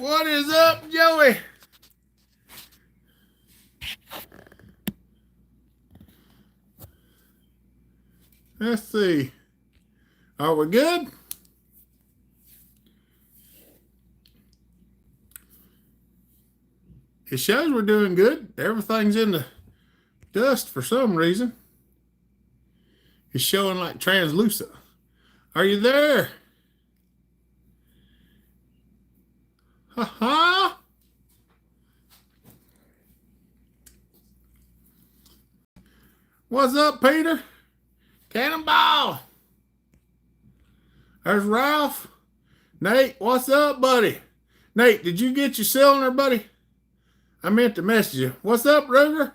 What is up, Joey? Let's see. Are we good? It shows we're doing good. Everything's in the dust for some reason. It's showing like translucent. Are you there? Ha ha! What's up, Peter? Cannonball! There's Ralph. Nate, what's up, buddy? Nate, did you get your cylinder, buddy? I meant to message you. What's up, Ruger?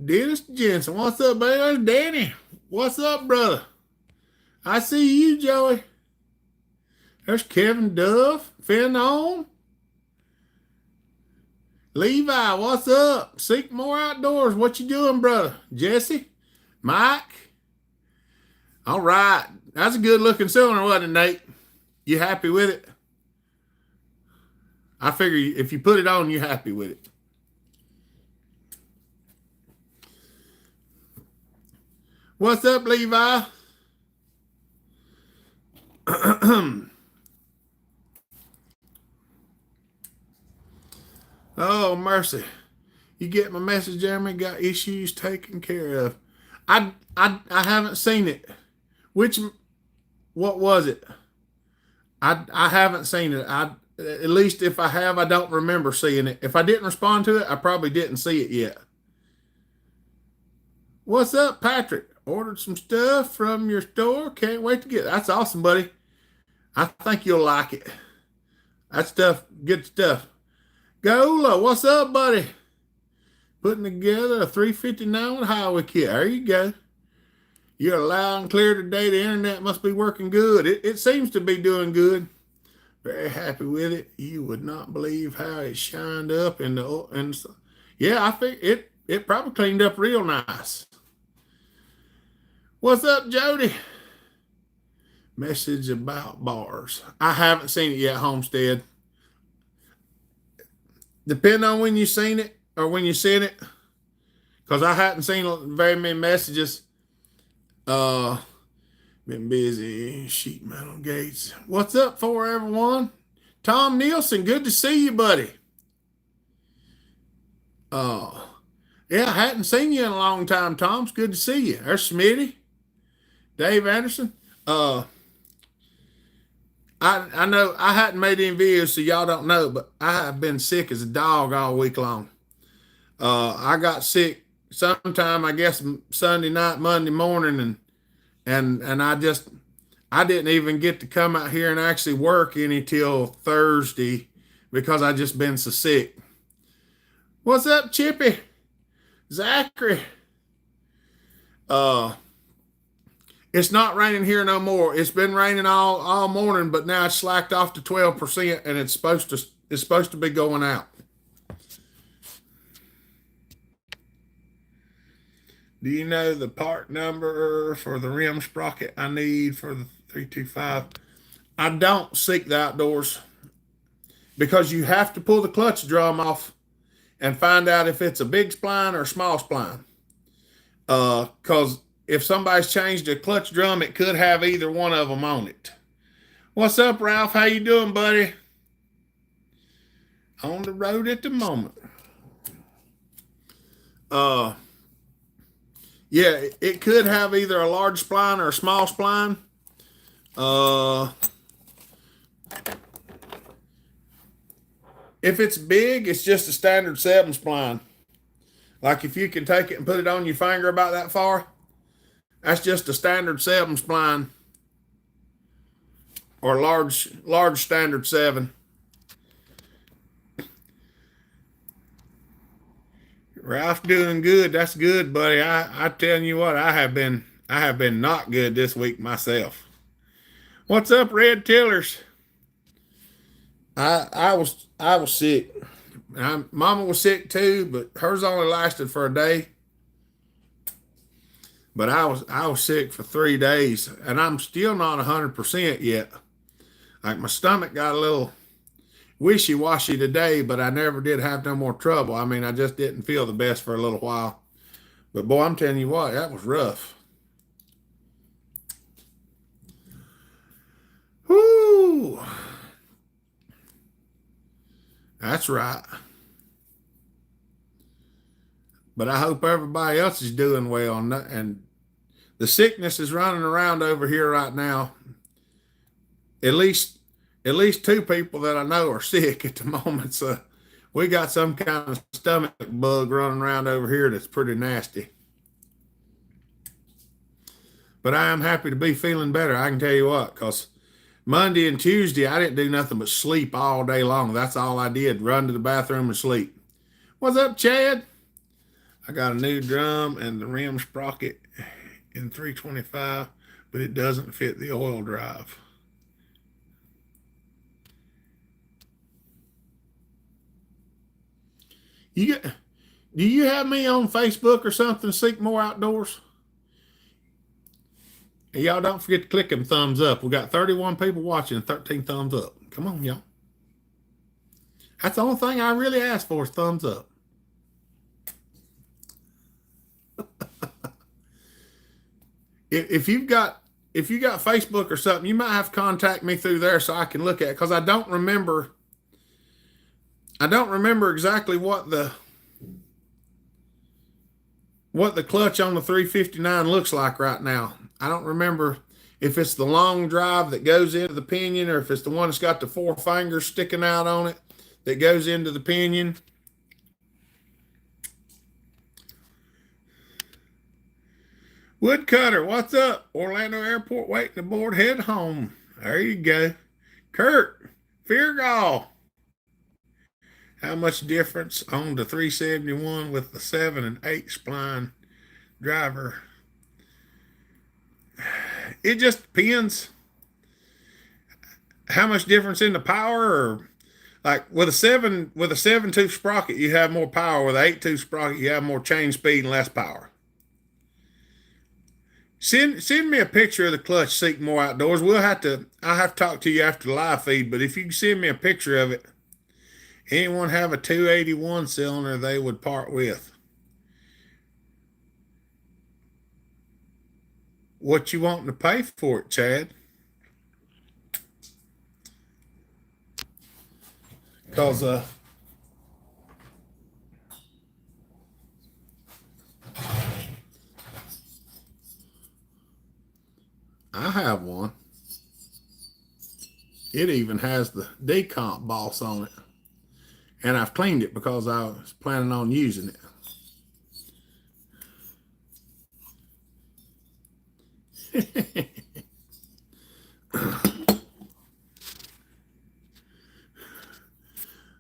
Dennis Jensen, what's up, baby? There's Danny. What's up, brother? I see you, Joey. There's Kevin Duff. Finn on. Levi, what's up? Seek More Outdoors. What you doing, brother? Jesse? Mike? All right. That's a good looking cylinder, wasn't it, Nate? You happy with it? I figure if you put it on, you're happy with it. What's up, Levi? Oh, mercy. You get my message, Jeremy? Got issues taken care of. I haven't seen it. What was it? I haven't seen it. At least if I have, I don't remember seeing it. If I didn't respond to it, I probably didn't see it yet. What's up, Patrick? Ordered some stuff from your store. Can't wait to get it. That's awesome, buddy. I think you'll like it. That stuff, good stuff. Gola, what's up, buddy? Putting together a 359 highway kit. There you go. You're loud and clear today. The internet must be working good. It seems to be doing good. Very happy with it. You would not believe how it shined up yeah, I think it probably cleaned up real nice. What's up, Jody? Message about bars. I haven't seen it yet, Homestead. Depending on when you seen it or when you sent it, because I hadn't seen very many messages. Been busy. Sheet metal gates. What's up for everyone? Tom Nielsen, good to see you, buddy. Yeah, I hadn't seen you in a long time, Tom. It's good to see you. There's Smitty. Dave Anderson. I know I hadn't made any videos, so y'all don't know, but I have been sick as a dog all week long. I got sick sometime, I guess, Sunday night, Monday morning, and I didn't even get to come out here and actually work any till Thursday because I just been so sick. What's up, Chippy? Zachary? It's not raining here no more. It's been raining all morning, but now it's slacked off to 12%, and it's supposed to be going out. Do you know the part number for the rim sprocket I need for the 325? I don't seek the outdoors because you have to pull the clutch drum off and find out if it's a big spline or a small spline. Because if somebody's changed a clutch drum, it could have either one of them on it. What's up, Ralph? How you doing, buddy? On the road at the moment. Yeah, it could have either a large spline or a small spline. If it's big, it's just a standard 7 spline. Like if you can take it and put it on your finger about that far, that's just a standard 7 spline or large standard 7. Ralph doing good. That's good, buddy. I telling you what, I have been not good this week myself. What's up, Red Tillers? I was sick. Mama was sick too, but hers only lasted for a day. But I was sick for 3 days, and I'm still not 100% yet. Like my stomach got a little wishy-washy today, but I never did have no more trouble. I mean, I just didn't feel the best for a little while. But boy, I'm telling you what, that was rough. Whoo! That's right. But I hope everybody else is doing well. And the sickness is running around over here right now. At least, at least two people that I know are sick at the moment. So we got some kind of stomach bug running around over here that's pretty nasty. But I am happy to be feeling better. I can tell you what, because Monday and Tuesday, I didn't do nothing but sleep all day long. That's all I did, run to the bathroom and sleep. What's up, Chad? I got a new drum and the rim sprocket in 325, but it doesn't fit the oil drive. Do you have me on Facebook or something, Seek More Outdoors? And y'all don't forget to click them thumbs up. We got 31 people watching and 13 thumbs up. Come on, y'all. That's the only thing I really ask for is thumbs up. If you've got Facebook or something, you might have to contact me through there so I can look at it, because I don't remember exactly what the clutch on the 359 looks like right now. I don't remember if it's the long drive that goes into the pinion or if it's the one that's got the 4 fingers sticking out on it that goes into the pinion. Woodcutter, what's up? Orlando Airport waiting to board, head home. There you go. Kurt, Feargall. How much difference on the 371 with the 7 and 8 spline driver? It just depends how much difference in the power, or like with a 7-tooth sprocket, you have more power. With an 8-tooth sprocket, you have more change speed and less power. Send me a picture of the clutch, Seek More Outdoors. I'll have to talk to you after the live feed, but if you can send me a picture of it. Anyone have a 281 cylinder they would part with? What you wanting to pay for it, Chad? Because I have one. It even has the decomp boss on it. And I've cleaned it because I was planning on using it.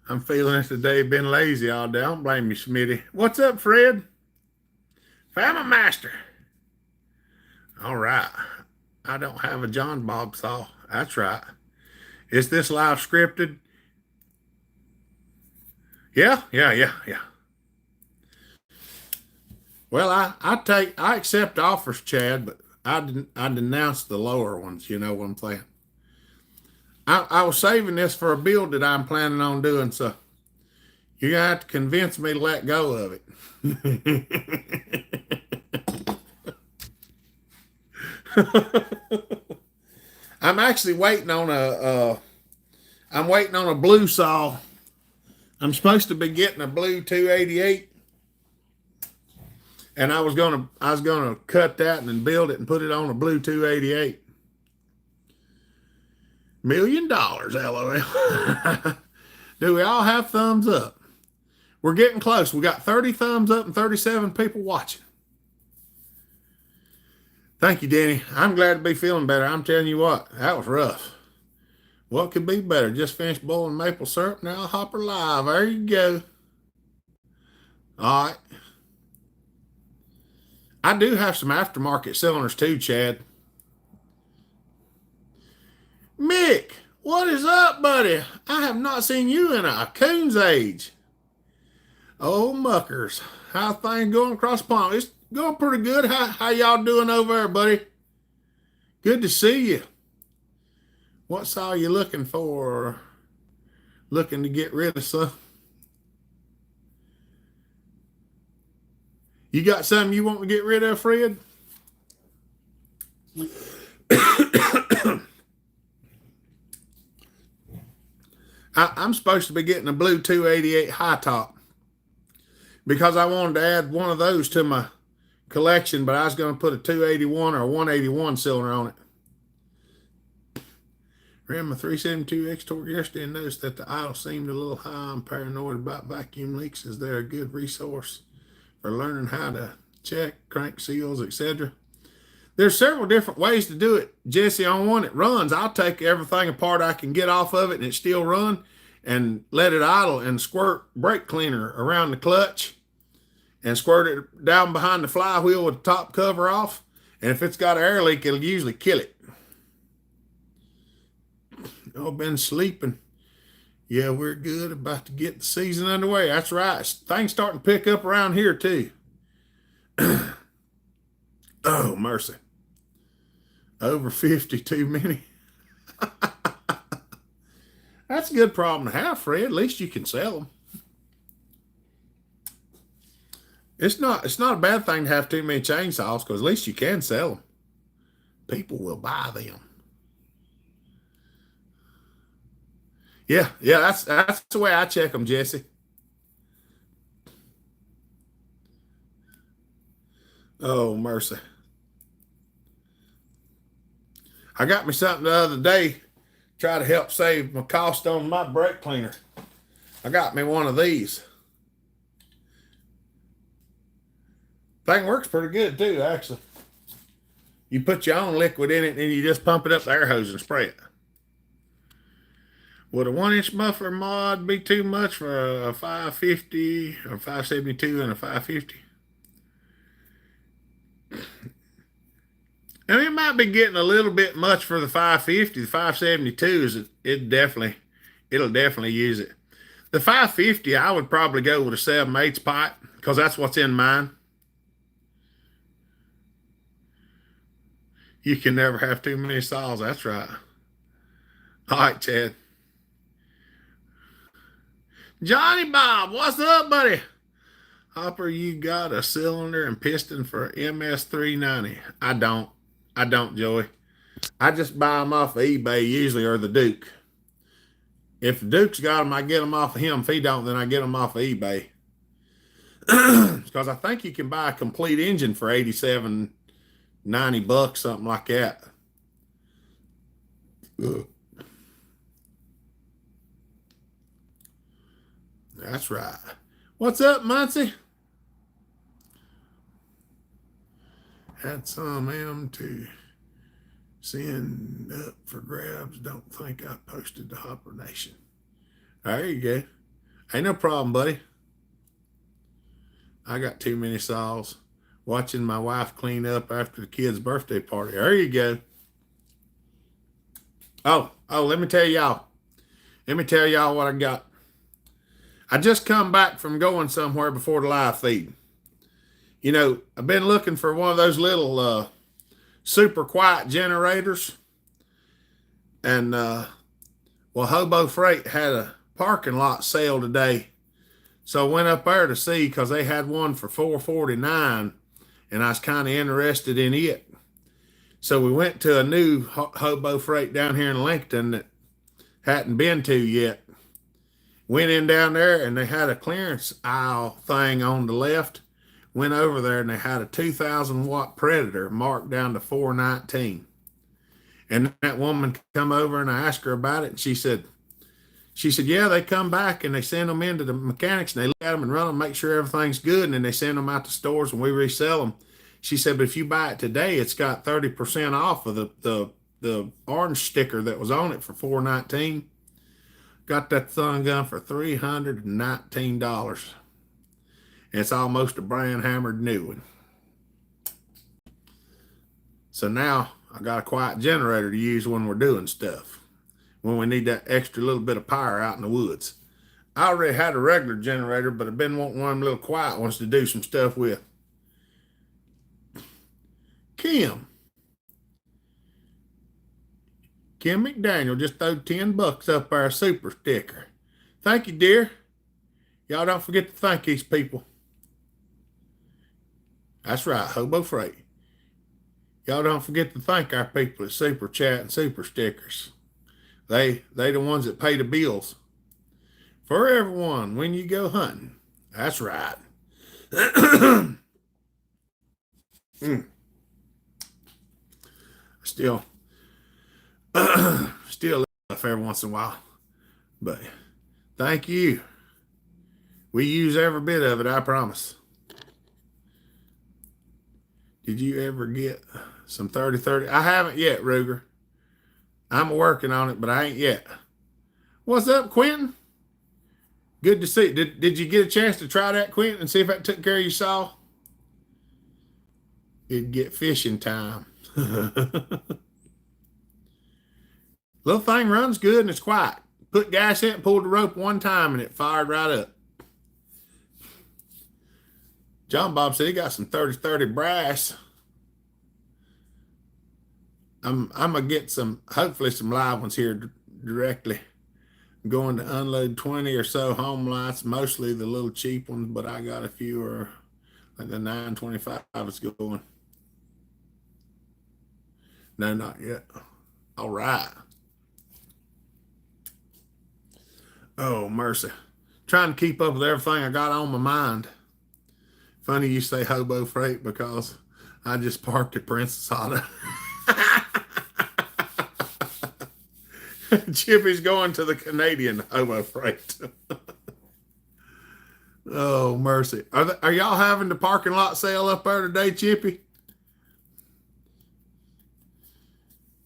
I'm feeling it today, been lazy all day. I don't blame you, Smitty. What's up, Fred? Family Master. All right. I don't have a John Bob saw. That's right. Is this live scripted? Yeah. Well, I accept offers, Chad, but I denounce the lower ones. You know what I'm saying? I was saving this for a build that I'm planning on doing, so you're gonna have to convince me to let go of it. I'm actually waiting on a blue saw. I'm supposed to be getting a blue 288, and I was gonna cut that and then build it and put it on a blue 288. $1 million, LOL. Do we all have thumbs up? We're getting close. We got 30 thumbs up and 37 people watching. Thank you, Denny. I'm glad to be feeling better. I'm telling you what, that was rough. What could be better? Just finished boiling maple syrup. Now Hopper live. There you go. All right. I do have some aftermarket cylinders too, Chad. Mick, what is up, buddy? I have not seen you in a coon's age. Oh, muckers. How things going across the pond? Going pretty good. How y'all doing over there, buddy? Good to see you. What's all you looking for? Looking to get rid of some? You got something you want to get rid of, Fred? I'm supposed to be getting a blue 288 high top because I wanted to add one of those to my collection, but I was going to put a 281 or a 181 cylinder on it. Ran my 372X torque yesterday and noticed that the idle seemed a little high. I'm paranoid about vacuum leaks. Is there a good resource for learning how to check crank seals, etc.? There's several different ways to do it, Jesse. On one that runs, I'll take everything apart I can get off of it and it still run and let it idle and squirt brake cleaner around the clutch and squirt it down behind the flywheel with the top cover off. And if it's got an air leak, it'll usually kill it. I've been sleeping. Yeah, we're good. About to get the season underway. That's right. Things starting to pick up around here too. Oh, mercy. Over 50, too many. That's a good problem to have, Fred. At least you can sell them. It's not a bad thing to have too many chainsaws because at least you can sell them. People will buy them. Yeah, that's the way I check them, Jesse. Oh, mercy. I got me something the other day, try to help save my cost on my brake cleaner. I got me one of these. Thing works pretty good too, actually. You put your own liquid in it and you just pump it up the air hose and spray it. Would a 1-inch muffler mod be too much for a 550 or 572 and a 550? I mean, it might be getting a little bit much for the 550. The 572 it'll definitely use it. The 550, I would probably go with a 7/8 pipe because that's what's in mine. You can never have too many saws. That's right. All right, Chad. Johnny Bob, what's up, buddy? Hopper, you got a cylinder and piston for MS390? I don't, Joey. I just buy them off of eBay usually, or the Duke. If the Duke's got them, I get them off of him. If he don't, then I get them off of eBay. Because I think you can buy a complete engine for $87-90, something like that. Ugh. That's right. What's up, Muncie? Had some M to send up for grabs. Don't think I posted to Hopper Nation. There you go. Ain't no problem, buddy. I got too many saws. Watching my wife clean up after the kid's birthday party. There you go. Oh, let me tell y'all. Let me tell y'all what I got. I just come back from going somewhere before the live feed. You know, I've been looking for one of those little super quiet generators. And, Hobo Freight had a parking lot sale today. So I went up there to see because they had one for $449, and I was kind of interested in it. So we went to a new Hobo Freight down here in Lincoln that hadn't been to yet. Went in down there, and they had a clearance aisle thing on the left. Went over there, and they had a 2,000-watt Predator marked down to $419. And that woman come over, and I asked her about it, and she said, yeah, they come back, and they send them into the mechanics, and they look at them and run them, make sure everything's good, and then they send them out to stores, and we resell them. She said, but if you buy it today, it's got 30% off of the orange sticker that was on it for $419. Got that thing gun for $319. It's almost a brand hammered new one. So now I got a quiet generator to use when we're doing stuff. When we need that extra little bit of power out in the woods. I already had a regular generator, but I've been wanting one of them little quiet ones to do some stuff with. Kim. Kim McDaniel just threw $10 up our super sticker. Thank you, dear. Y'all don't forget to thank these people. That's right, Hobo Freight. Y'all don't forget to thank our people at Super Chat and Super Stickers. They the ones that pay the bills for everyone when you go hunting. That's right. Still laugh every once in a while. But thank you. We use every bit of it, I promise. Did you ever get some 30-30? I haven't yet, Ruger. I'm working on it, but I ain't yet. What's up, Quentin? Good to see. Did you get a chance to try that, Quentin, and see if that took care of your saw? It'd get fishing time. Little thing runs good and it's quiet. Put gas in it, pulled the rope one time, and it fired right up. John Bob said he got some 30-30 brass. I'm gonna get some, hopefully some live ones here directly. I'm going to unload 20 or so home lights, mostly the little cheap ones, but I got a few, like the 925 is going. No, not yet. All right. Oh, mercy. Trying to keep up with everything I got on my mind. Funny you say Hobo Freight because I just parked at Princess Auto. Chippy's going to the Canadian Hobo Freight. Oh, mercy. Are y'all having the parking lot sale up there today, Chippy?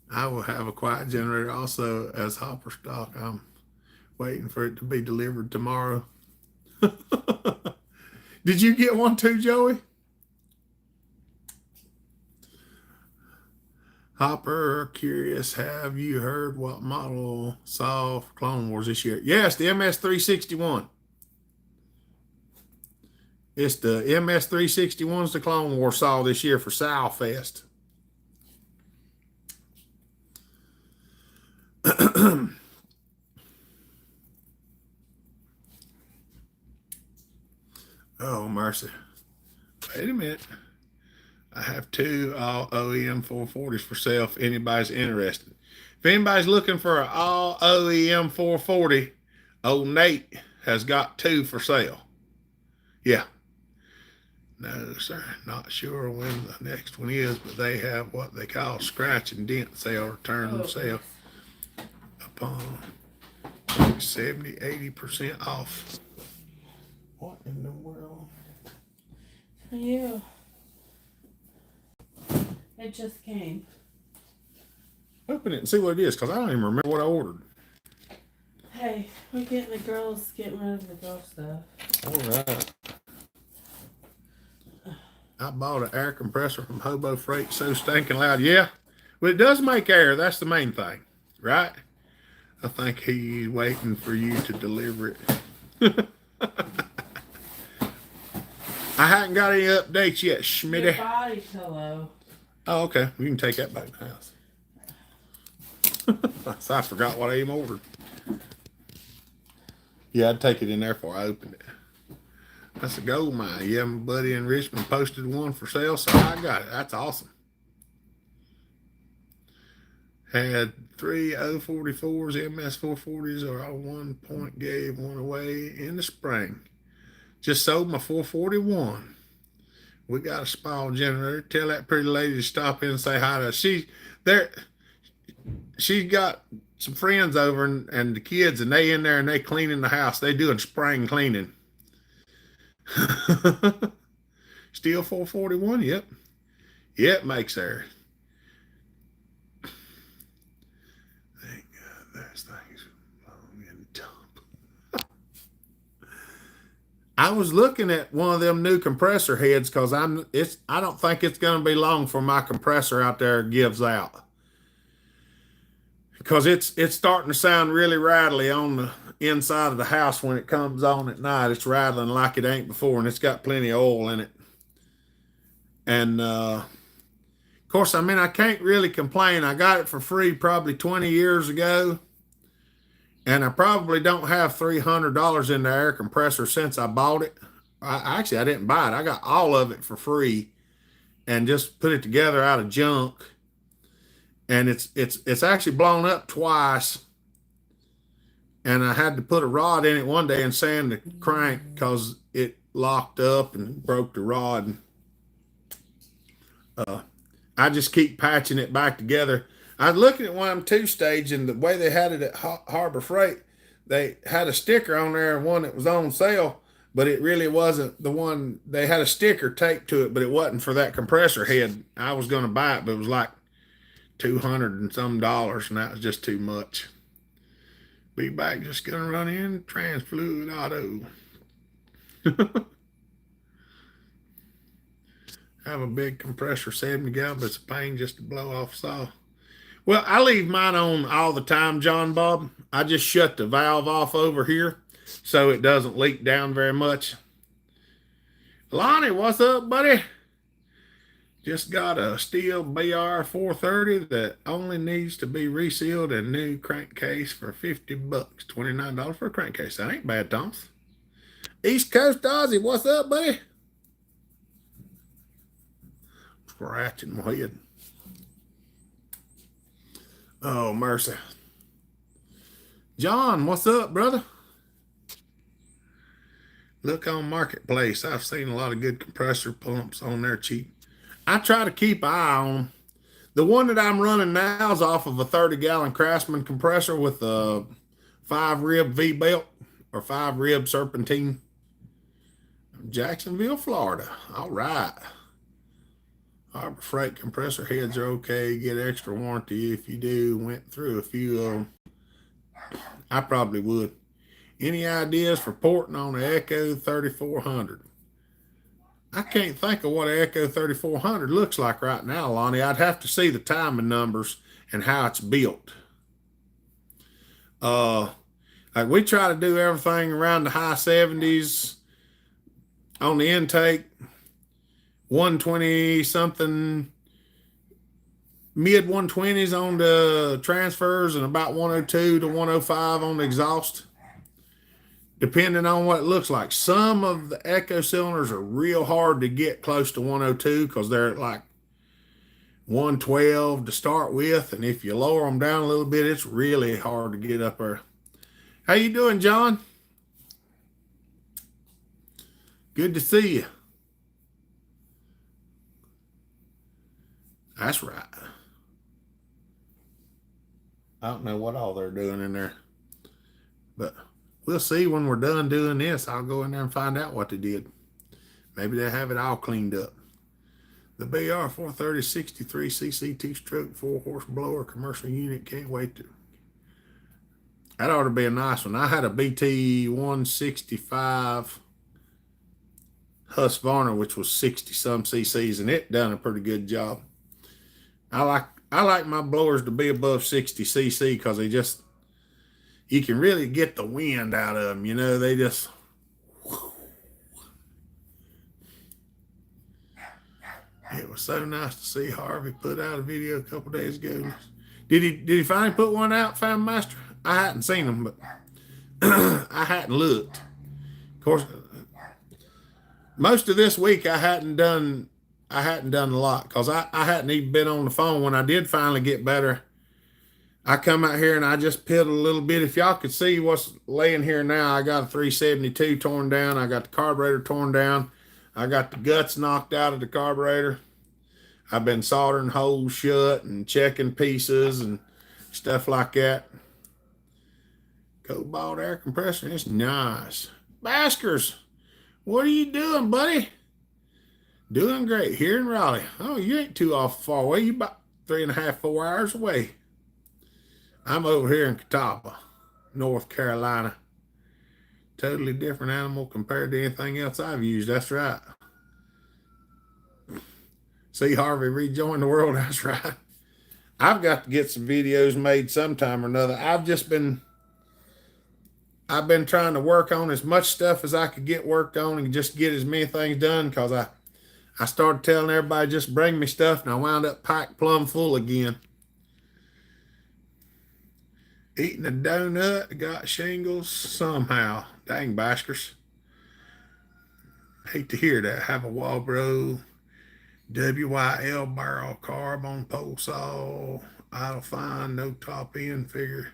I will have a quiet generator also as hopper stock. I'm waiting for it to be delivered tomorrow. Did you get one too, Joey? Hopper, curious, have you heard what model saw for Clone Wars this year? Yes, the MS-361. It's the MS-361's the Clone Wars saw this year for Salfest. Oh, mercy. Wait a minute. I have two all OEM 440s for sale if anybody's interested. If anybody's looking for an all OEM 440, old Nate has got two for sale. Yeah. No, sir. Not sure when the next one is, but they have what they call scratch and dent sale, return sale upon 70-80% off. What in the world? Yeah. It just came. Open it and see what it is, because I don't even remember what I ordered. Hey, we're getting rid of the girl stuff. All right. I bought an air compressor from Hobo Freight, so stinking loud. Yeah, but it does make air. That's the main thing, right? I think he's waiting for you to deliver it. I haven't got any updates yet, Schmitty. Your body pillow. Oh, okay. We can take that back to the house. I forgot what I even ordered. Yeah, I'd take it in there before I opened it. That's a gold mine. Yeah, my buddy in Richmond posted one for sale, so I got it. That's awesome. Had 3 044s, MS 440s, or I 1 point gave one away in the spring. Just sold my 441. We got a small generator. Tell that pretty lady to stop in and say hi to us. She's got some friends over and the kids, and they in there and they cleaning the house. They doing spring cleaning. Steel 441, yep. Yep, makes air. Thank God there's things long in the dump. I was looking at one of them new compressor heads because I don't think it's gonna be long for my compressor out there gives out. Because it's starting to sound really rattly on the inside of the house when it comes on at night. It's rattling like it ain't before, and it's got plenty of oil in it. And Of course, I mean, I can't really complain. I got it for free probably 20 years ago, and I probably don't have $300 in the air compressor since I bought it. I didn't buy it. I got all of it for free and just put it together out of junk. And it's actually blown up twice. And I had to put a rod in it one day and sand the crank because it locked up and broke the rod. I just keep patching it back together. I was looking at one of them two-stage, and the way they had it at Harbor Freight, they had a sticker on there, one that was on sale, but it really wasn't the one. They had a sticker taped to it, but it wasn't for that compressor head. I was going to buy it, but it was like $200 and some, and that was just too much. Be back, just gonna run in Transfluid Auto. Have a big compressor, 70 gallon, but it's a pain just to blow off saw. Well, I leave mine on all the time, John Bob. I just shut the valve off over here so it doesn't leak down very much. Lonnie, what's up, buddy? Just got a steel BR 430 that only needs to be resealed and new crankcase for $50, $29 for a crankcase. That ain't bad, Thomas. East Coast Ozzy, what's up, buddy? Scratching my head. Oh, mercy. John, what's up, brother? Look on Marketplace. I've seen a lot of good compressor pumps on there cheap. I try to keep an eye on them. The one that I'm running now is off of a 30-gallon Craftsman compressor with a 5-rib V-belt or 5-rib serpentine. Jacksonville, Florida. All right. Harbor Freight compressor heads are okay. Get extra warranty if you do. Went through a few of them. I probably would. Any ideas for porting on the Echo 3400? I can't think of what an Echo 3400 looks like right now, Lonnie. I'd have to see the timing numbers and how it's built. Like we try to do everything around the high 70s on the intake, 120 something, mid 120s on the transfers, and about 102 to 105 on the exhaust, depending on what it looks like. Some of the Echo cylinders are real hard to get close to 102 because they're at like 112 to start with, and if you lower them down a little bit, it's really hard to get up there. How you doing, John? Good to see you. That's right. I don't know what all they're doing in there, but we'll see when we're done doing this. I'll go in there and find out what they did. Maybe they have it all cleaned up. The BR 430 63cc 2-stroke 4-horse blower commercial unit. Can't wait to. That ought to be a nice one. I had a BT 165 Husqvarna, which was 60-some cc's, and it done a pretty good job. I like my blowers to be above 60 cc because you can really get the wind out of them. You know, they just. It was so nice to see Harvey put out a video a couple days ago. Did he finally put one out, Fan Master? I hadn't seen them, but I hadn't looked. Of course, most of this week I hadn't done a lot because I hadn't even been on the phone. When I did finally get better, I come out here and I just piddled a little bit. If y'all could see what's laying here now, I got a 372 torn down. I got the carburetor torn down. I got the guts knocked out of the carburetor. I've been soldering holes shut and checking pieces and stuff like that. Cobalt air compressor, it's nice. Baskers, what are you doing, buddy? Doing great here in Raleigh. Oh, you ain't too awful far away. You about 3.5, 4 hours away. I'm over here in Catawba, North Carolina. Totally different animal compared to anything else I've used. That's right. See Harvey rejoin the world. That's right. I've got to get some videos made sometime or another. I've been trying to work on as much stuff as I could get worked on and just get as many things done because I started telling everybody just bring me stuff, and I wound up packed plumb full again. Eating a donut, got shingles somehow. Dang baskers. Hate to hear that. Have a Walbro WYL barrel carb on pole saw. Idle fine, no top end figure.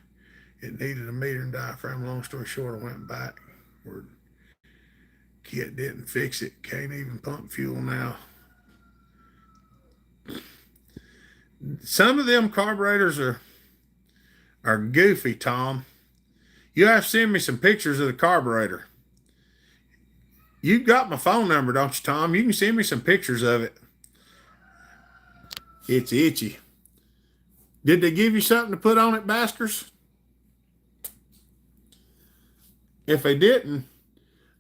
It needed a meter and diaphragm. Long story short, I went back. Where kit didn't fix it. Can't even pump fuel now. Some of them carburetors are goofy, Tom. You have to send me some pictures of the carburetor. You got my phone number, don't you, Tom? You can send me some pictures of it. It's itchy. Did they give you something to put on it, Baskers? If they didn't,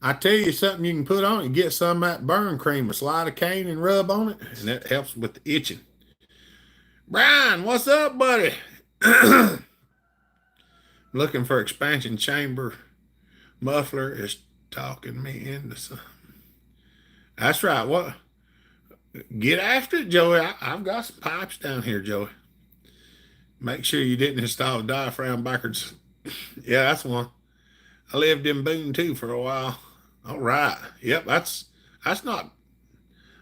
I tell you something you can put on it. Get some of that burn cream, a slide of cane, and rub on it, and that helps with the itching. Brian, what's up, buddy? Looking for expansion chamber. Muffler is talking me into something. That's right. What? Get after it, Joey. I've got some pipes down here, Joey. Make sure you didn't install a diaphragm backwards. Yeah, that's one. I lived in Boone too for a while. All right. Yep, that's not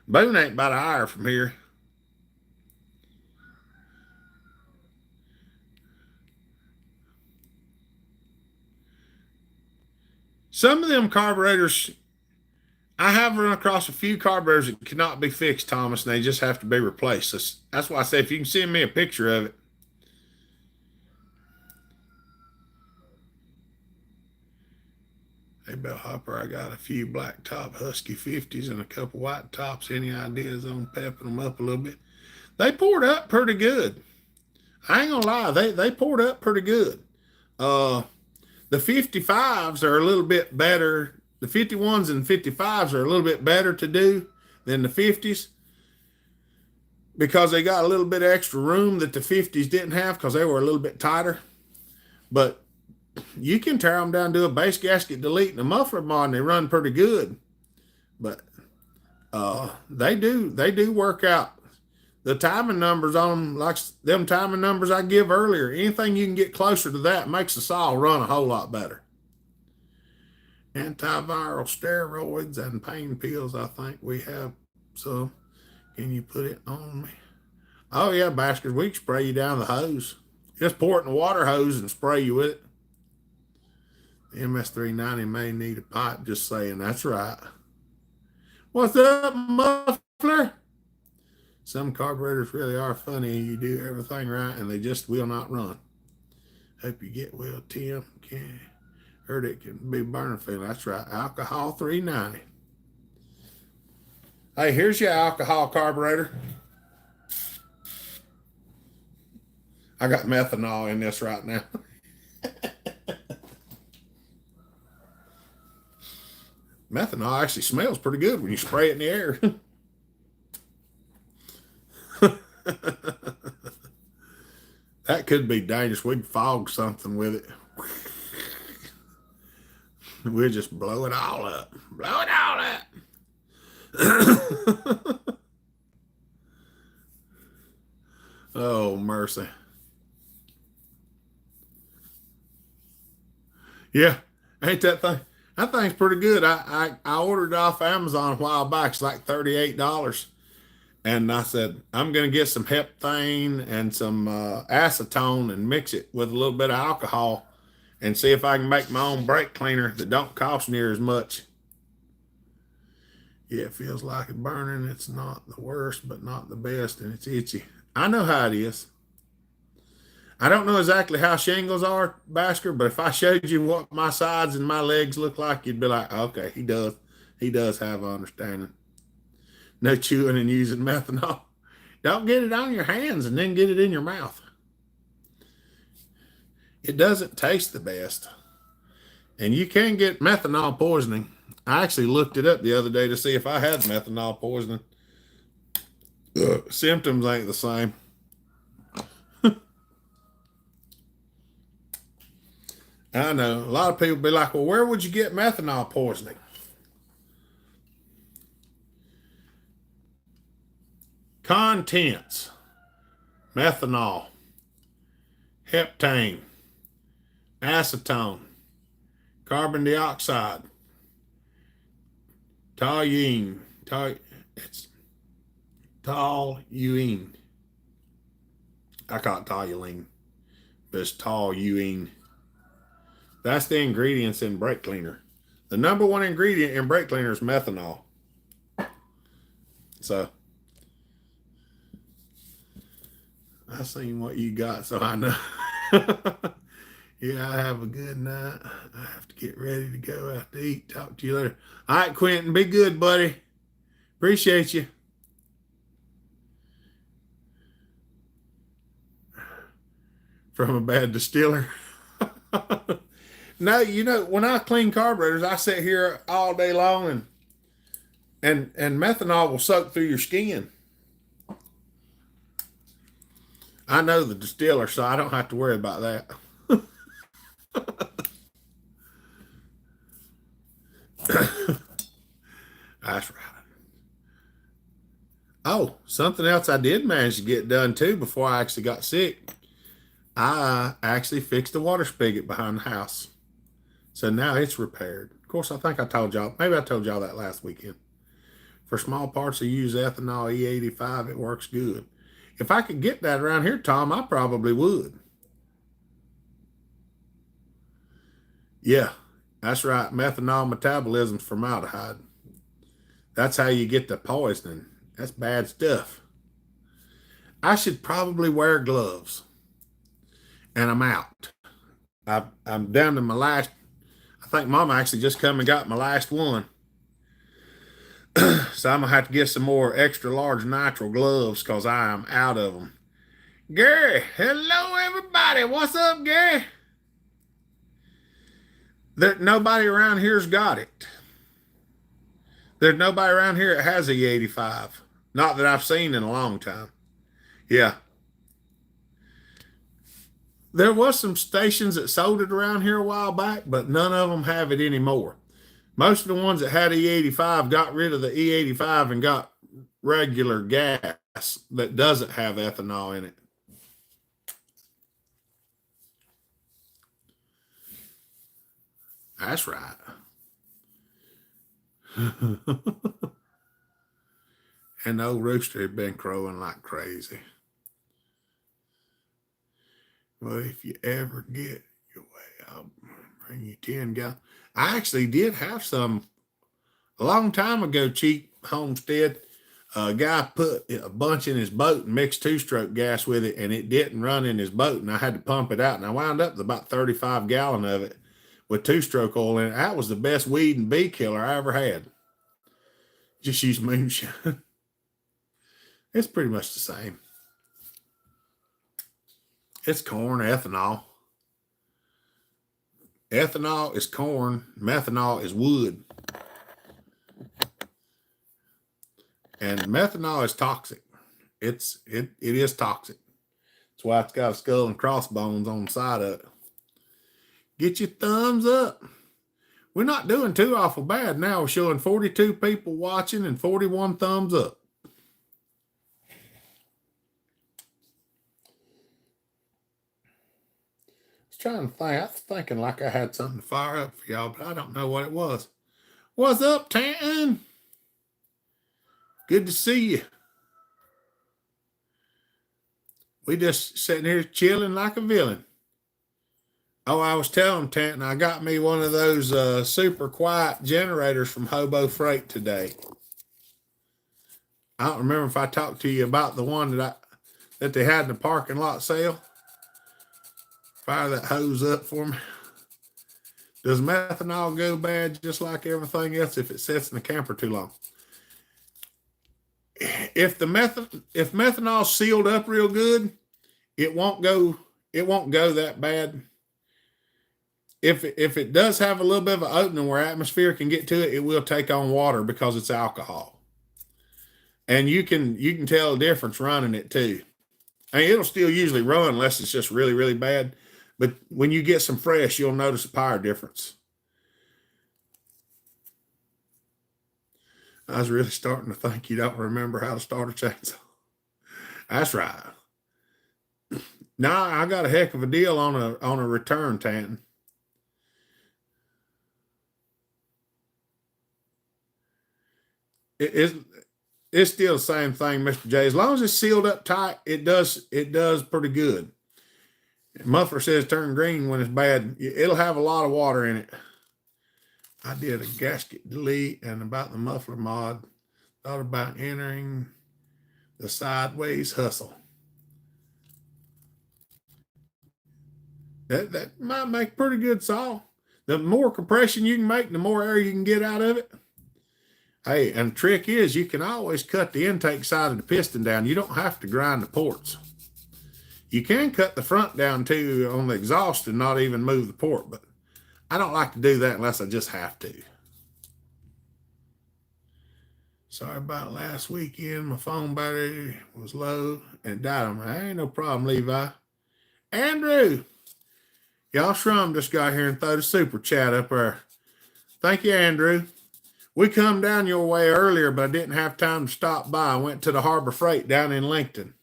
Boone ain't about an hour from here. Some of them carburetors, I have run across a few carburetors that cannot be fixed, Thomas, and they just have to be replaced. That's why I say if you can send me a picture of it. Hey, Bellhopper, I got a few black top Husky 50s and a couple white tops. Any ideas on pepping them up a little bit? They poured up pretty good. I ain't gonna lie, they poured up pretty good. The 55s are a little bit better. The 51s and 55s are a little bit better to do than the 50s because they got a little bit extra room that the 50s didn't have because they were a little bit tighter. But you can tear them down, do a base gasket delete and a muffler mod, and they run pretty good. But they do work out. The timing numbers on them, like them timing numbers I give earlier, anything you can get closer to that makes the saw run a whole lot better. Antiviral steroids and pain pills, I think we have some. Can you put it on me? Oh, yeah, bastards, we can spray you down the hose. Just pour it in the water hose and spray you with it. The MS390 may need a pipe, just saying. That's right. What's up, muffler? Some carburetors really are funny. You do everything right, and they just will not run. Hope you get well, Tim. Heard it can be burning feeling. That's right. Alcohol 390. Hey, here's your alcohol carburetor. I got methanol in this right now. Methanol actually smells pretty good when you spray it in the air. That could be dangerous. We'd fog something with it. We'll just blow it all up. Blow it all up. Oh, mercy. Yeah, ain't that thing? That thing's pretty good. I ordered it off Amazon a while back. It's like $38. And I said, I'm going to get some heptane and some acetone and mix it with a little bit of alcohol and see if I can make my own brake cleaner that don't cost near as much. Yeah, it feels like it's burning. It's not the worst, but not the best, and it's itchy. I know how it is. I don't know exactly how shingles are, Basker, but if I showed you what my sides and my legs look like, you'd be like, okay, he does. He does have an understanding. No chewing and using methanol. Don't get it on your hands and then get it in your mouth. It doesn't taste the best. And you can get methanol poisoning. I actually looked it up the other day to see if I had methanol poisoning. Symptoms ain't the same. I know. A lot of people be like, well, where would you get methanol poisoning? Contents: methanol, heptane, acetone, carbon dioxide, toluene. It's toluene. I call it toluene, but it's toluene. That's the ingredients in brake cleaner. The number one ingredient in brake cleaner is methanol. So I seen what you got, so I know. Yeah, I have a good night. I have to get ready to go out to eat. Talk to you later. All right, Quentin, be good, buddy. Appreciate you. From a bad distiller. No, you know, when I clean carburetors, I sit here all day long and methanol will soak through your skin. I know the distiller, so I don't have to worry about that. That's right. Oh, something else I did manage to get done too before I actually got sick. I actually fixed the water spigot behind the house. So now it's repaired. Of course, I think I told y'all, maybe I told y'all that last weekend. For small parts, I use ethanol E85. It works good. If I could get that around here, Tom, I probably would. Yeah, that's right. Methanol metabolism's formaldehyde. That's how you get the poisoning. That's bad stuff. I should probably wear gloves. And I'm out. I'm down to my last. I think Mama actually just come and got my last one. So I'm going to have to get some more extra large nitrile gloves because I am out of them. Gary, hello everybody. What's up, Gary? Nobody around here's got it. There's nobody around here that has a E85. Not that I've seen in a long time. Yeah. There was some stations that sold it around here a while back, but none of them have it anymore. Most of the ones that had E85 got rid of the E85 and got regular gas that doesn't have ethanol in it. That's right. And the old rooster had been crowing like crazy. Well, if you ever get your way, I'll bring you 10 gallons. I actually did have some a long time ago, cheap homestead. A guy put a bunch in his boat and mixed two-stroke gas with it, and it didn't run in his boat, and I had to pump it out. And I wound up with about 35 gallon of it with two-stroke oil in it. That was the best weed and bee killer I ever had. Just use moonshine. It's pretty much the same. It's corn, ethanol. Ethanol is corn. Methanol is wood. And methanol is toxic. It is toxic. That's why it's got a skull and crossbones on the side of it. Get your thumbs up. We're not doing too awful bad now. We're showing 42 people watching and 41 thumbs up. Trying to think. I was thinking like I had something to fire up for y'all, but I don't know what it was. What's up, Tanton? Good to see you. We just sitting here chilling like a villain. Oh, I was telling Tanton I got me one of those super quiet generators from Hobo Freight today. I don't remember if I talked to you about the one that they had in the parking lot sale. Fire that hose up for me. Does methanol go bad just like everything else if it sits in the camper too long? If methanol's sealed up real good, it won't go that bad. If it does have a little bit of an opening where atmosphere can get to it, it will take on water because it's alcohol. And you can tell the difference running it too. I mean, it'll still usually run unless it's just really, really bad. But when you get some fresh, you'll notice a power difference. I was really starting to think you don't remember how to start a chainsaw. That's right. Now I got a heck of a deal on a return tanton. It's still the same thing, Mr. J. As long as it's sealed up tight, it does pretty good. Muffler says turn green when it's bad. It'll have a lot of water in it. I did a gasket delete and about the muffler mod. Thought about entering the sideways hustle. That might make pretty good saw. The more compression you can make, the more air you can get out of it. Hey, and the trick is you can always cut the intake side of the piston down. You don't have to grind the ports. You can cut the front down too on the exhaust and not even move the port, but I don't like to do that unless I just have to. Sorry about last weekend. My phone battery was low and died on me. Ain't no problem, Levi. Andrew, y'all Shrum just got here and throw the super chat up there. Thank you, Andrew. We come down your way earlier, but I didn't have time to stop by. I went to the Harbor Freight down in Lincoln.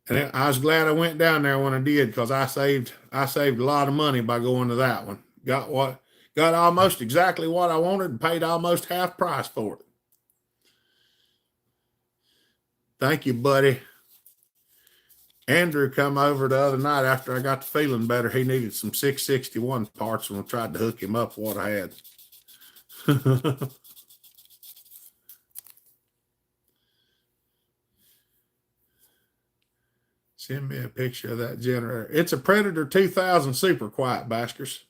And I was glad I went down there when I did because I saved a lot of money by going to that one. Got almost exactly what I wanted and paid almost half price for it. Thank you, buddy. Andrew come over the other night after I got to feeling better. He needed some 661 parts and I tried to hook him up with what I had. Send me a picture of that generator. It's a Predator 2000 Super Quiet, Baskers.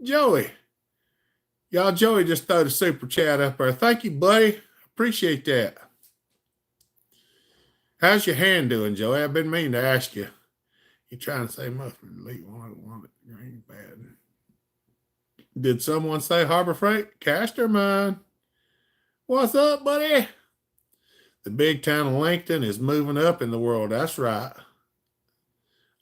Joey. Y'all, Joey just threw the super chat up there. Thank you, buddy. Appreciate that. How's your hand doing, Joey? I've been meaning to ask you. You trying to say muffin delete one green bad. Did someone say Harbor Freight? Casterman. What's up, buddy? The big town of Lincoln is moving up in the world. That's right.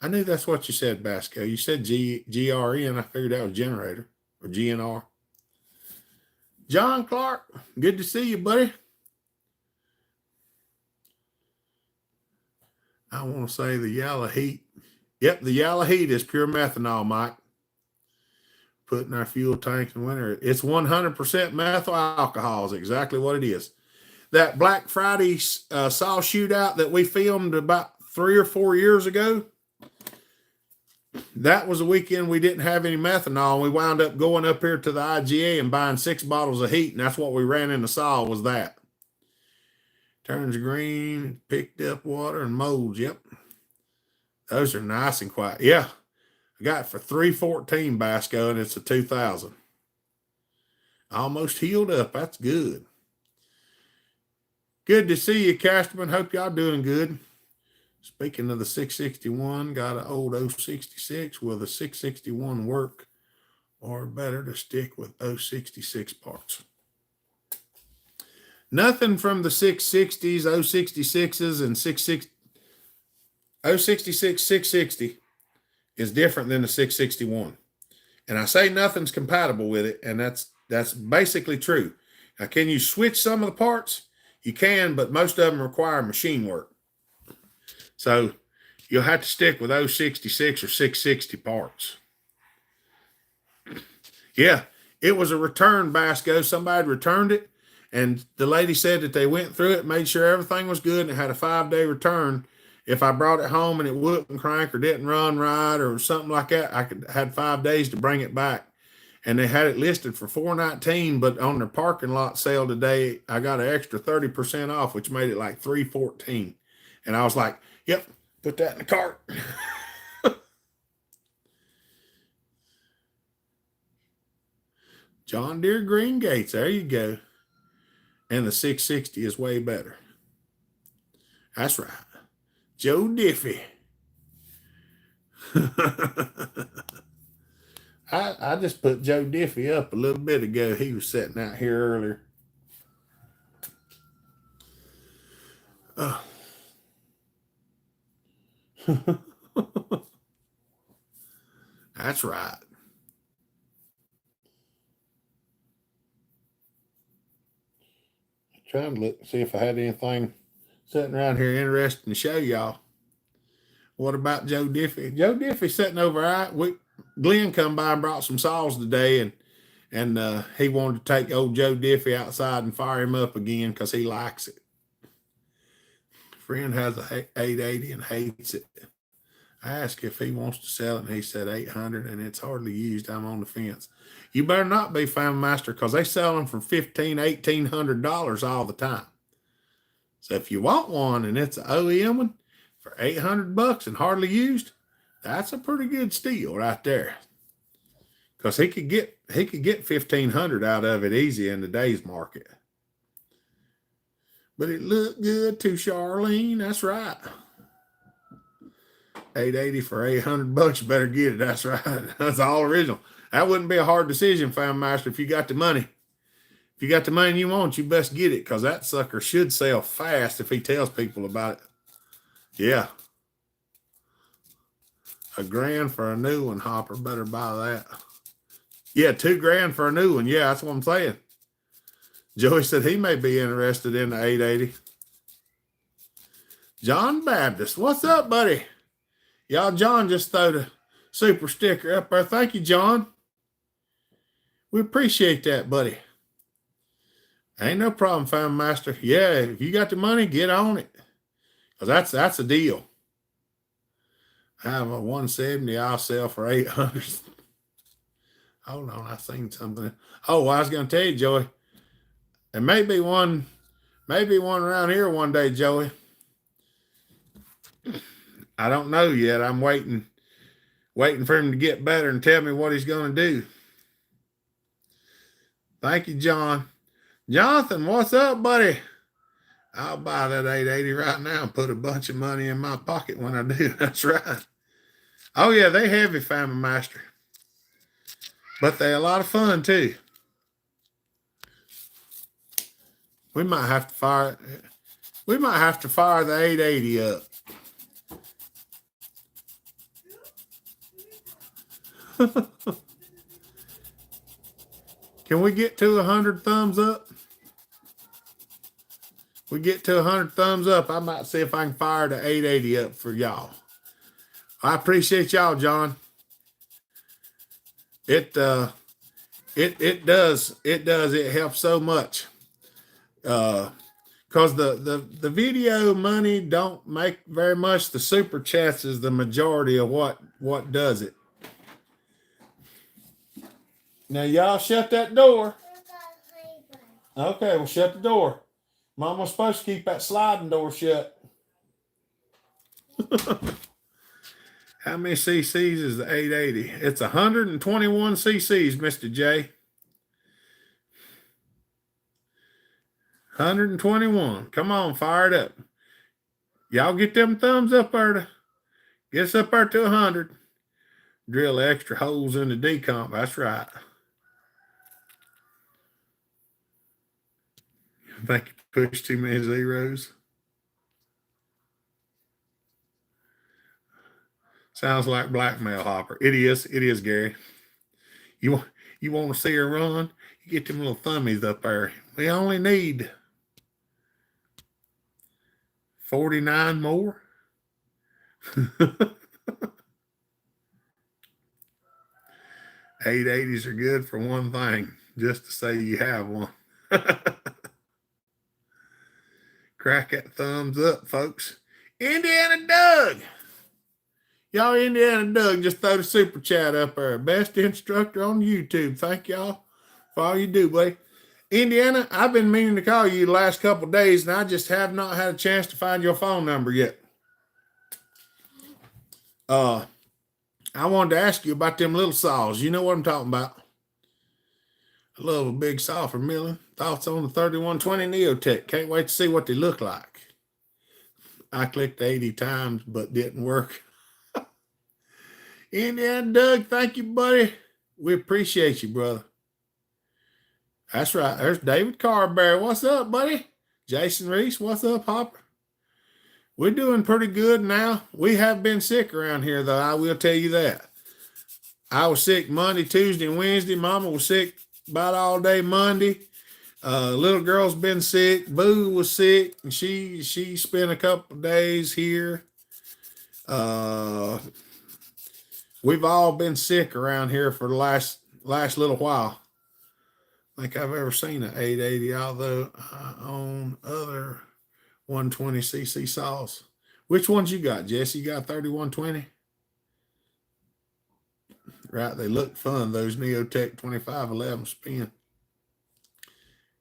I knew that's what you said, Basco. You said GRE, and I figured that was generator or GNR. John Clark, good to see you, buddy. I want to say the yellow heat. Yep, the yellow heat is pure methanol, Mike. Put in our fuel tank in winter. It's 100% methyl alcohol is exactly what it is. That Black Friday saw shootout that we filmed about 3 or 4 years ago, that was a weekend we didn't have any methanol. We wound up going up here to the IGA and buying 6 bottles of heat, and that's what we ran in the saw was that. Turns green, picked up water and molds. Yep. Those are nice and quiet. Yeah. I got it for $314 Basco, and it's a 2000. Almost healed up. That's good. Good to see you, Casterman. Hope y'all doing good. Speaking of the 661, got an old 066. Will the 661 work or better to stick with 066 parts? Nothing from the 660s, 066s, and 066, 660 is different than the 661. And I say nothing's compatible with it, and that's basically true. Now, can you switch some of the parts? You can, but most of them require machine work. So you'll have to stick with 066 or 660 parts. Yeah, it was a return, Basco. Somebody returned it, and the lady said that they went through it, made sure everything was good, and it had a 5-day return. If I brought it home and it wouldn't crank or didn't run right or something like that, I had 5 days to bring it back. And they had it listed for $419, but on their parking lot sale today, I got an extra 30% off, which made it like $314. And I was like, yep, put that in the cart. John Deere Green Gates, there you go. And the 660 is way better. That's right. Joe Diffie. I just put Joe Diffie up a little bit ago. He was sitting out here earlier. That's right. trying to look, see if I had anything sitting around here interesting to show y'all. What about Joe Diffie? Joe Diffie sitting over Glenn come by and brought some saws today, and he wanted to take old Joe Diffie outside and fire him up again because he likes it. Friend has a 880 and hates it. I asked if he wants to sell it, and he said 800, and it's hardly used. I'm on the fence. You better not be, Family Master, because they sell them for $1,500, $1,800 all the time. So if you want one and it's an OEM one for $800 and hardly used, that's a pretty good steal right there. Because he could get $1,500 out of it easy in today's market. But it looked good to Charlene. That's right. 880 for $800. You better get it. That's right. That's all original. That wouldn't be a hard decision, Family Master, if you got the money. If you got the money you want, you best get it, because that sucker should sell fast if he tells people about it. Yeah. $1,000 for a new one, Hopper. Better buy that. Yeah, $2,000 for a new one. Yeah, that's what I'm saying. Joey said he may be interested in the 880. John Baptist, what's up, buddy? Y'all, John just threw the super sticker up there. Thank you, John. We appreciate that, buddy. Ain't no problem, Family Master. Yeah, if you got the money, get on it. Because that's a deal. I have a 170 I'll sell for 800. Hold on, I seen something. Oh, I was going to tell you, Joey. There may be one around here one day, Joey. I don't know yet. I'm waiting for him to get better and tell me what he's going to do. Thank you, John. Jonathan, what's up, buddy? I'll buy that 880 right now and put a bunch of money in my pocket when I do. That's right. Oh, yeah, they heavy, Family Master. But they're a lot of fun, too. We might have to fire the 880 up. Can we get to 100 thumbs up? We get to 100 thumbs up, I might see if I can fire the 880 up for y'all. I appreciate y'all, John. It does. It helps so much. Because the video money don't make very much. The super chats is the majority of what does it. Now y'all shut that door. Okay, well shut the door. Mama's supposed to keep that sliding door shut. How many cc's is the 880? It's 121 cc's, Mr. J. 121. Come on, fire it up. Y'all get them thumbs up there. Get us up there to 100. Drill extra holes in the decomp. That's right. I think you pushed too many zeros. Sounds like blackmail, Hopper. It is, Gary. You want to see her run? You get them little thummies up there. We only need 49 more. 880s are good for one thing, just to say you have one. Crack that thumbs up, folks. Indiana Doug. Y'all, Indiana Doug just throw the super chat up there. Best instructor on YouTube. Thank y'all for all you do, buddy. Indiana, I've been meaning to call you the last couple of days, and I just have not had a chance to find your phone number yet. I wanted to ask you about them little saws. You know what I'm talking about. I love a big saw for milling. Thoughts on the 3120 Neotech. Can't wait to see what they look like. I clicked 80 times, but didn't work. Indiana Doug, thank you, buddy. We appreciate you, brother. That's right. There's David Carberry. What's up, buddy? Jason Reese, what's up, Hopper? We're doing pretty good now. We have been sick around here, though. I will tell you that. I was sick Monday, Tuesday, and Wednesday. Mama was sick about all day Monday. Little girl's been sick. Boo was sick, and she spent a couple of days here. Uh, we've all been sick around here for the last little while. I think I've ever seen an 880, although I own other 120cc saws. Which ones you got, Jesse? You got 3120? Right, they look fun. Those Neotech 2511 spin.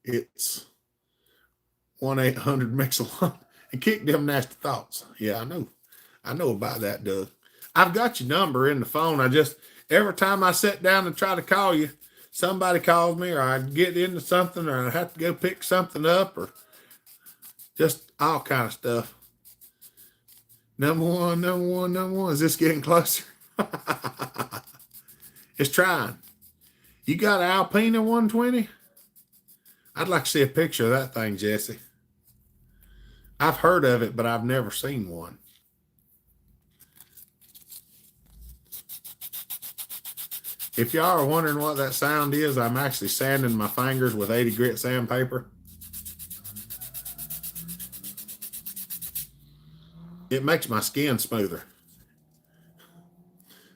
It's 1-800 mcculloch and kick them nasty thoughts. Yeah, I know about that, Doug. I've got your number in the phone. I just every time I sit down and try to call you, somebody calls me, or I get into something, or I have to go pick something up, or just all kind of stuff. Number one. Is this getting closer? It's trying. You got an Alpina 120? I'd like to see a picture of that thing, Jesse. I've heard of it, but I've never seen one. If y'all are wondering what that sound is, I'm actually sanding my fingers with 80 grit sandpaper. It makes my skin smoother.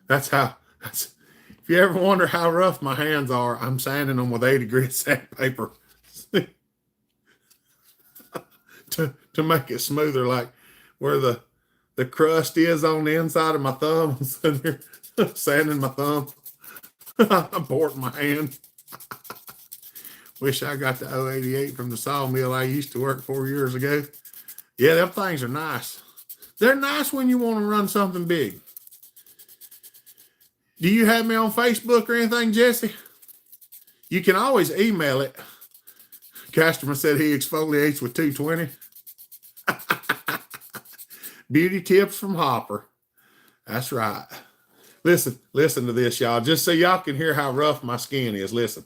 If you ever wonder how rough my hands are, I'm sanding them with 80 grit sandpaper to make it smoother, like where the crust is on the inside of my thumb. I'm sitting here sanding my thumb. I'm porting my hand. Wish I got the 088 from the sawmill I used to work 4 years ago. Yeah, them things are nice. They're nice when you want to run something big. Do you have me on Facebook or anything, Jesse? You can always email it. Customer said he exfoliates with 220. Beauty tips from Hopper. That's right. Listen to this, y'all. Just so y'all can hear how rough my skin is. Listen.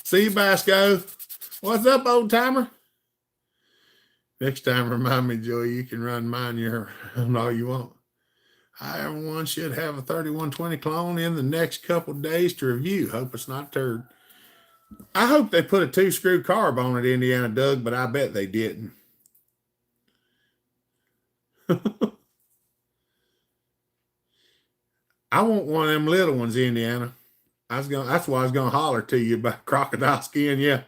See you, Basco. What's up, old timer? Next time, remind me, Joey, you can run mine all you want. Everyone should have a 3120 clone in the next couple of days to review. Hope it's not turd. I hope they put a 2-screw carb on it, Indiana Doug, but I bet they didn't. I want one of them little ones, Indiana. That's why I was gonna holler to you about crocodile skin. Yeah.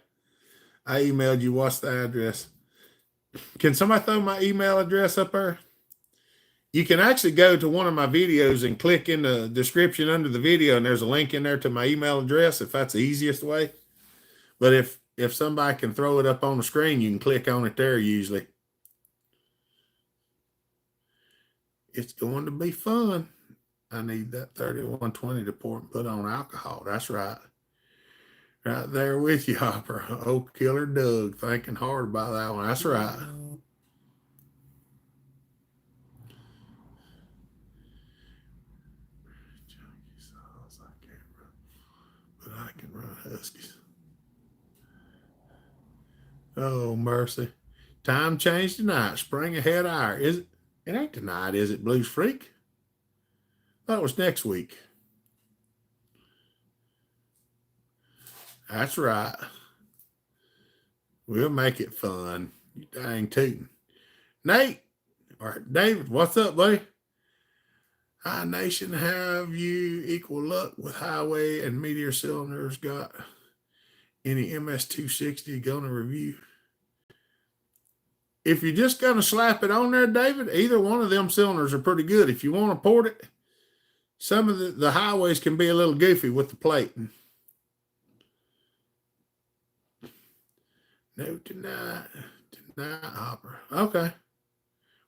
I emailed you. What's the address? Can somebody throw my email address up there? You can actually go to one of my videos and click in the description under the video, and there's a link in there to my email address if that's the easiest way. But if somebody can throw it up on the screen, you can click on it there usually. It's going to be fun. I need that 3120 to pour and put on alcohol. That's right. Right there with you, Hopper. Oak Killer Doug, thinking hard about that one. That's right. But I can run Huskies. Oh, mercy. Time change tonight. Spring ahead hour. Is it? It ain't tonight, is it, Blues Freak? I thought it was next week. That's right. We'll make it fun. You dang tootin'. Nate or David, what's up, buddy? High Nation, have you equal luck with highway and meteor cylinders? Got any MS260 gonna review? If you're just gonna slap it on there, David, either one of them cylinders are pretty good. If you want to port it, some of the highways can be a little goofy with the plate. No, tonight, Hopper. Okay.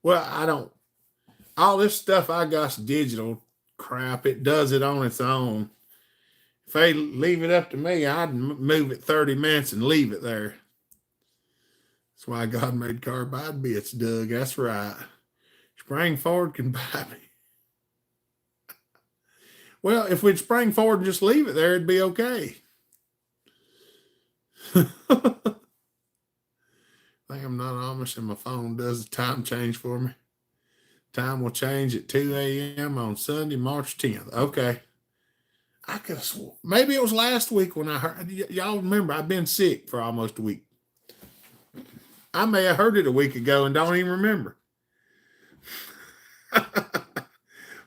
Well, I don't. All this stuff I got's digital crap. It does it on its own. If they leave it up to me, I'd move it 30 minutes and leave it there. That's why God made carbide bits, Doug. That's right. Spring forward can buy me. Well, if we'd spring forward and just leave it there, it'd be okay. I think I'm not Amish and my phone does the time change for me. Time will change at 2 a.m. on Sunday, March 10th. Okay. I could have sworn. Maybe it was last week when I heard. Y'all remember, I've been sick for almost a week. I may have heard it a week ago and don't even remember.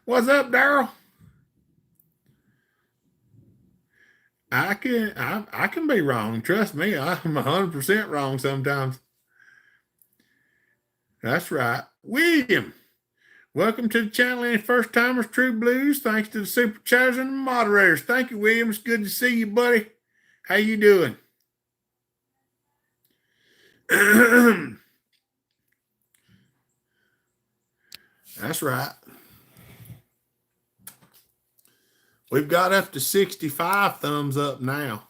What's up, Daryl? I can be wrong. Trust me, I'm 100% wrong sometimes. That's right. William, welcome to the channel. Any first timers, True Blues. Thanks to the super chatters and the moderators. Thank you, William. It's good to see you, buddy. How you doing? That's right. We've got up to 65 thumbs up now.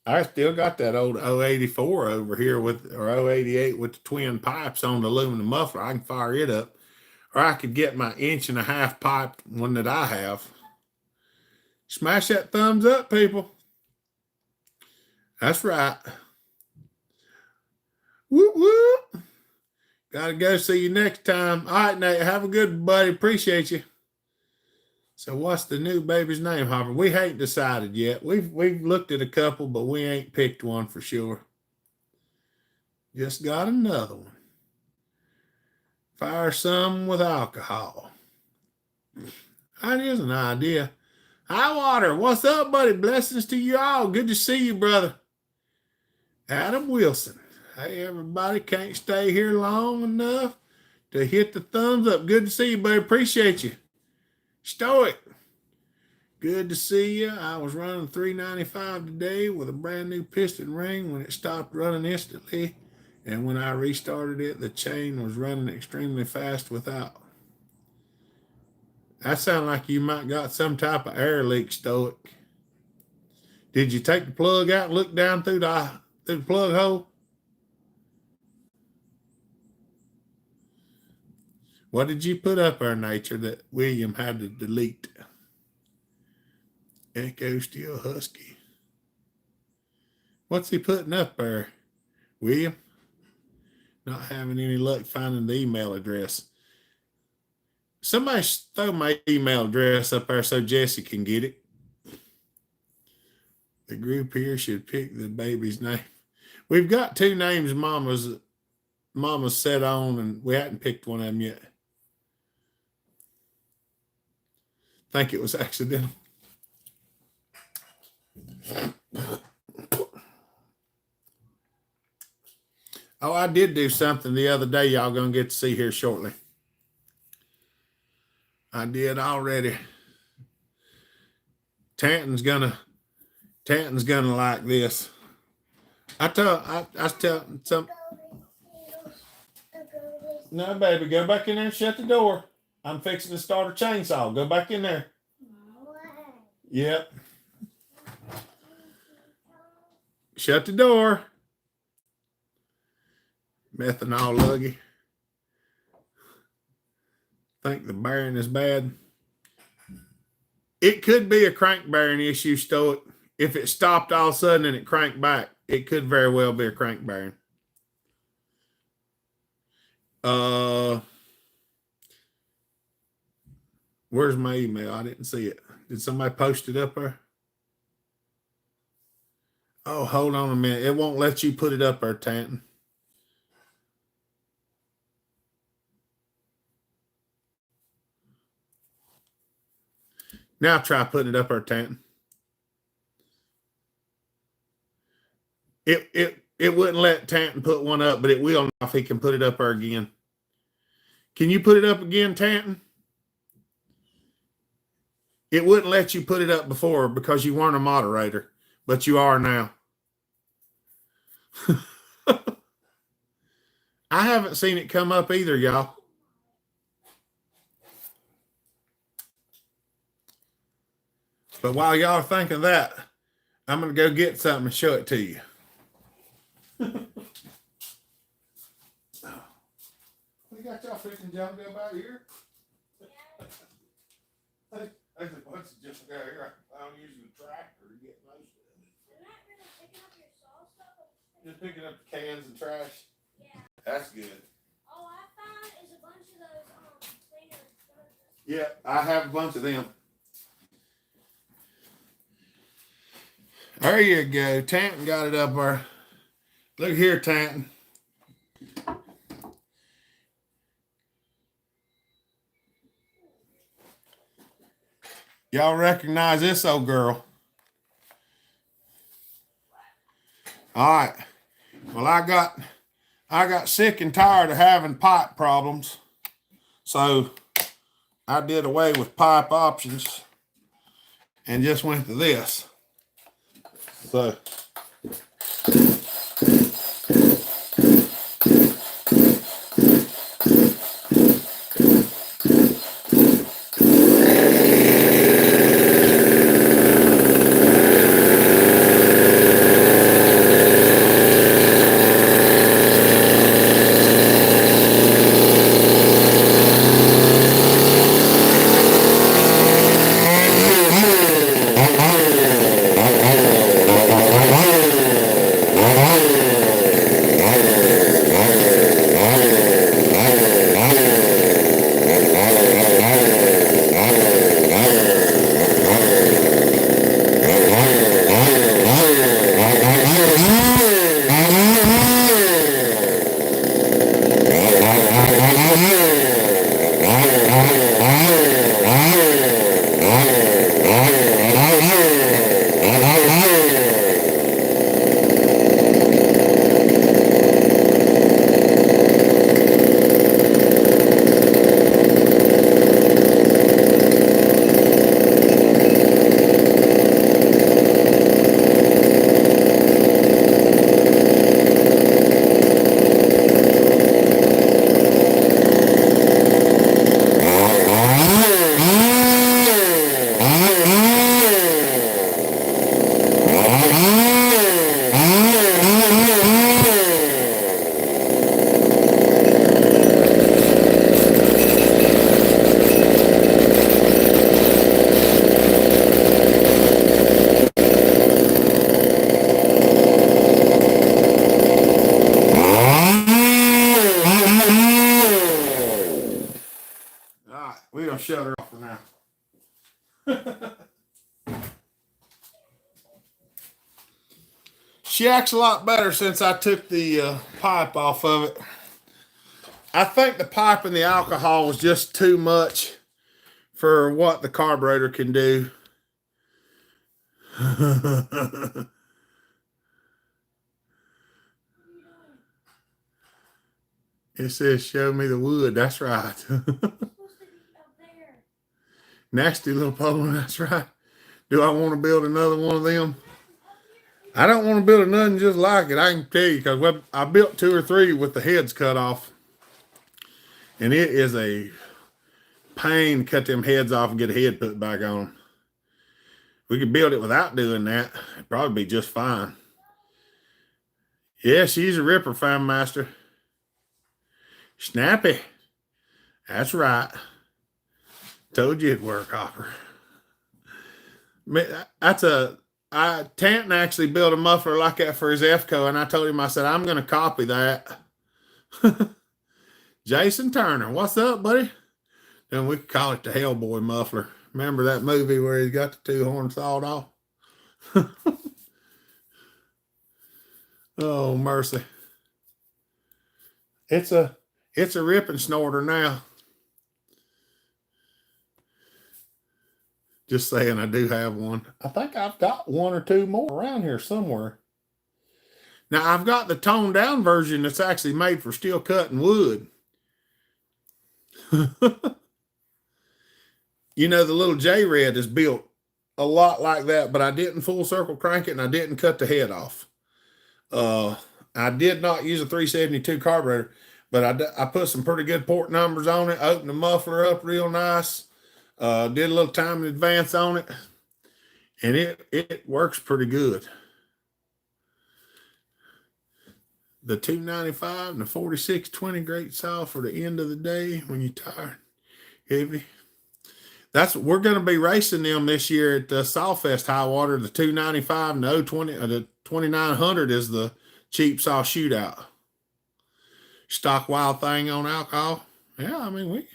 I still got that old 084 over here with, or 088 with the twin pipes on the aluminum muffler. I can fire it up. Or I could get my 1.5-inch pipe one that I have. Smash that thumbs up, people. That's right. Whoop, whoop. Got to go. See you next time. All right, Nate. Have a good one, buddy. Appreciate you. So what's the new baby's name, Hopper? We ain't decided yet. We've looked at a couple, but we ain't picked one for sure. Just got another one. Fire some with alcohol. That is an idea. Hi, Water. What's up, buddy? Blessings to you all. Good to see you, brother. Adam Wilson. Hey, everybody. Can't stay here long enough to hit the thumbs up. Good to see you, buddy. Appreciate you. Stoic. Good to see you. I was running 395 today with a brand new piston ring when it stopped running instantly. And when I restarted it, the chain was running extremely fast without. That sounds like you might got some type of air leak, Stoic. Did you take the plug out and look down through the plug hole? What did you put up there, Nature, that William had to delete? Echo Steel Husky. What's he putting up there, William? Not having any luck finding the email address. Somebody throw my email address up there so Jesse can get it. The group here should pick the baby's name. We've got 2 names Mama's set on, and we hadn't picked one of them yet. I think it was accidental. Oh, I did do something the other day y'all gonna get to see here shortly. I did already. Tanton's gonna like this. I tell some. No, baby, go back in there and shut the door. I'm fixing to start a chainsaw. Go back in there. Yep. Shut the door. Methanol luggy. Think the bearing is bad. It could be a crank bearing issue, Stoic. If it stopped all of a sudden and it cranked back, it could very well be a crank bearing. Where's my email? I didn't see it. Did somebody post it up there? Oh, hold on a minute. It won't let you put it up there, Tanton. Now try putting it up there, Tanton. It wouldn't let Tanton put one up, but it will if he can put it up there again. Can you put it up again, Tanton? It wouldn't let you put it up before because you weren't a moderator, but you are now. I haven't seen it come up either, y'all. But while y'all are thinking that, I'm going to go get something and show it to you. We got y'all fixing junk about here? There's a bunch of junk out here. I'm using the tractor to get most of it. You're not going to pick up your saw stuff? Just picking up the cans and trash? Yeah. That's good. All I found is a bunch of those cleaner sponges. Yeah, I have a bunch of them. There you go. Tanton got it up there. Look here, Tanton. Y'all recognize this old girl? All right. Well, I got sick and tired of having pipe problems, so I did away with pipe options and just went to this. So. We're going to shut her off for now. She acts a lot better since I took the pipe off of it. I think the pipe and the alcohol was just too much for what the carburetor can do. It says, show me the wood. That's right. Nasty little pole, that's right. Do I want to build another one of them? I don't want to build nothing just like it, I can tell you, because I built 2 or 3 with the heads cut off. And it is a pain to cut them heads off and get a head put back on. We could build it without doing that. It'd probably be just fine. Yeah, she's a ripper, Fan Master. Snappy. That's right. Told you it'd work, Hopper. Tanton actually built a muffler like that for his FCO, and I told him, I said, I'm going to copy that. Jason Turner, what's up, buddy? Then we could call it the Hellboy muffler. Remember that movie where he got the 2 horns sawed off? Oh, mercy. It's a ripping snorter now. Just saying, I do have one. I think I've got 1 or 2 more around here somewhere. Now, I've got the toned down version that's actually made for steel cutting wood. You know, the little J-Red is built a lot like that, but I didn't full circle crank it and I didn't cut the head off. I did not use a 372 carburetor, but I put some pretty good port numbers on it, opened the muffler up real nice. Did a little time in advance on it, and it works pretty good. The 295 and the 4620, great saw for the end of the day when you're tired, heavy. We're going to be racing them this year at the Sawfest High Water. The 295 and the 020, the 2900 is the cheap saw shootout. Stock Wild Thing on alcohol. Yeah, I mean,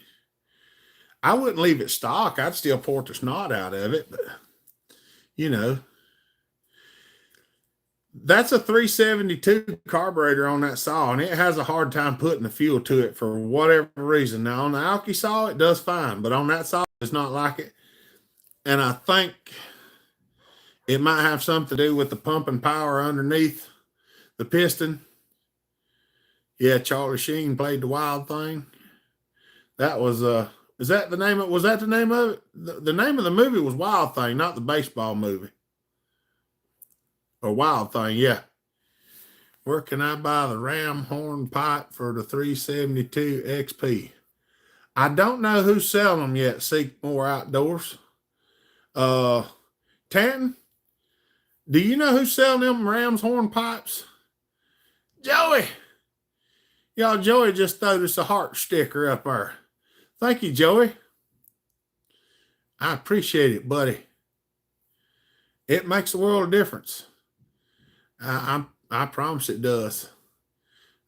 I wouldn't leave it stock. I'd still pour the snot out of it, but you know, that's a 372 carburetor on that saw, and it has a hard time putting the fuel to it for whatever reason. Now, on the Alky saw, it does fine, but on that saw, it's not like it. And I think it might have something to do with the pumping power underneath the piston. Yeah, Charlie Sheen played the Wild Thing. That was is that the name of was that the name of it? The name of the movie was Wild Thing, not the baseball movie. Or Wild Thing, yeah. Where can I buy the ram horn pipe for the 372 XP? I don't know who's selling them yet. Seek More Outdoors. Tanton, do you know who's selling them ram's horn pipes? Joey. Y'all, Joey just threw us a heart sticker up there. Thank you, Joey. I appreciate it, buddy. It makes a world of difference. I promise it does.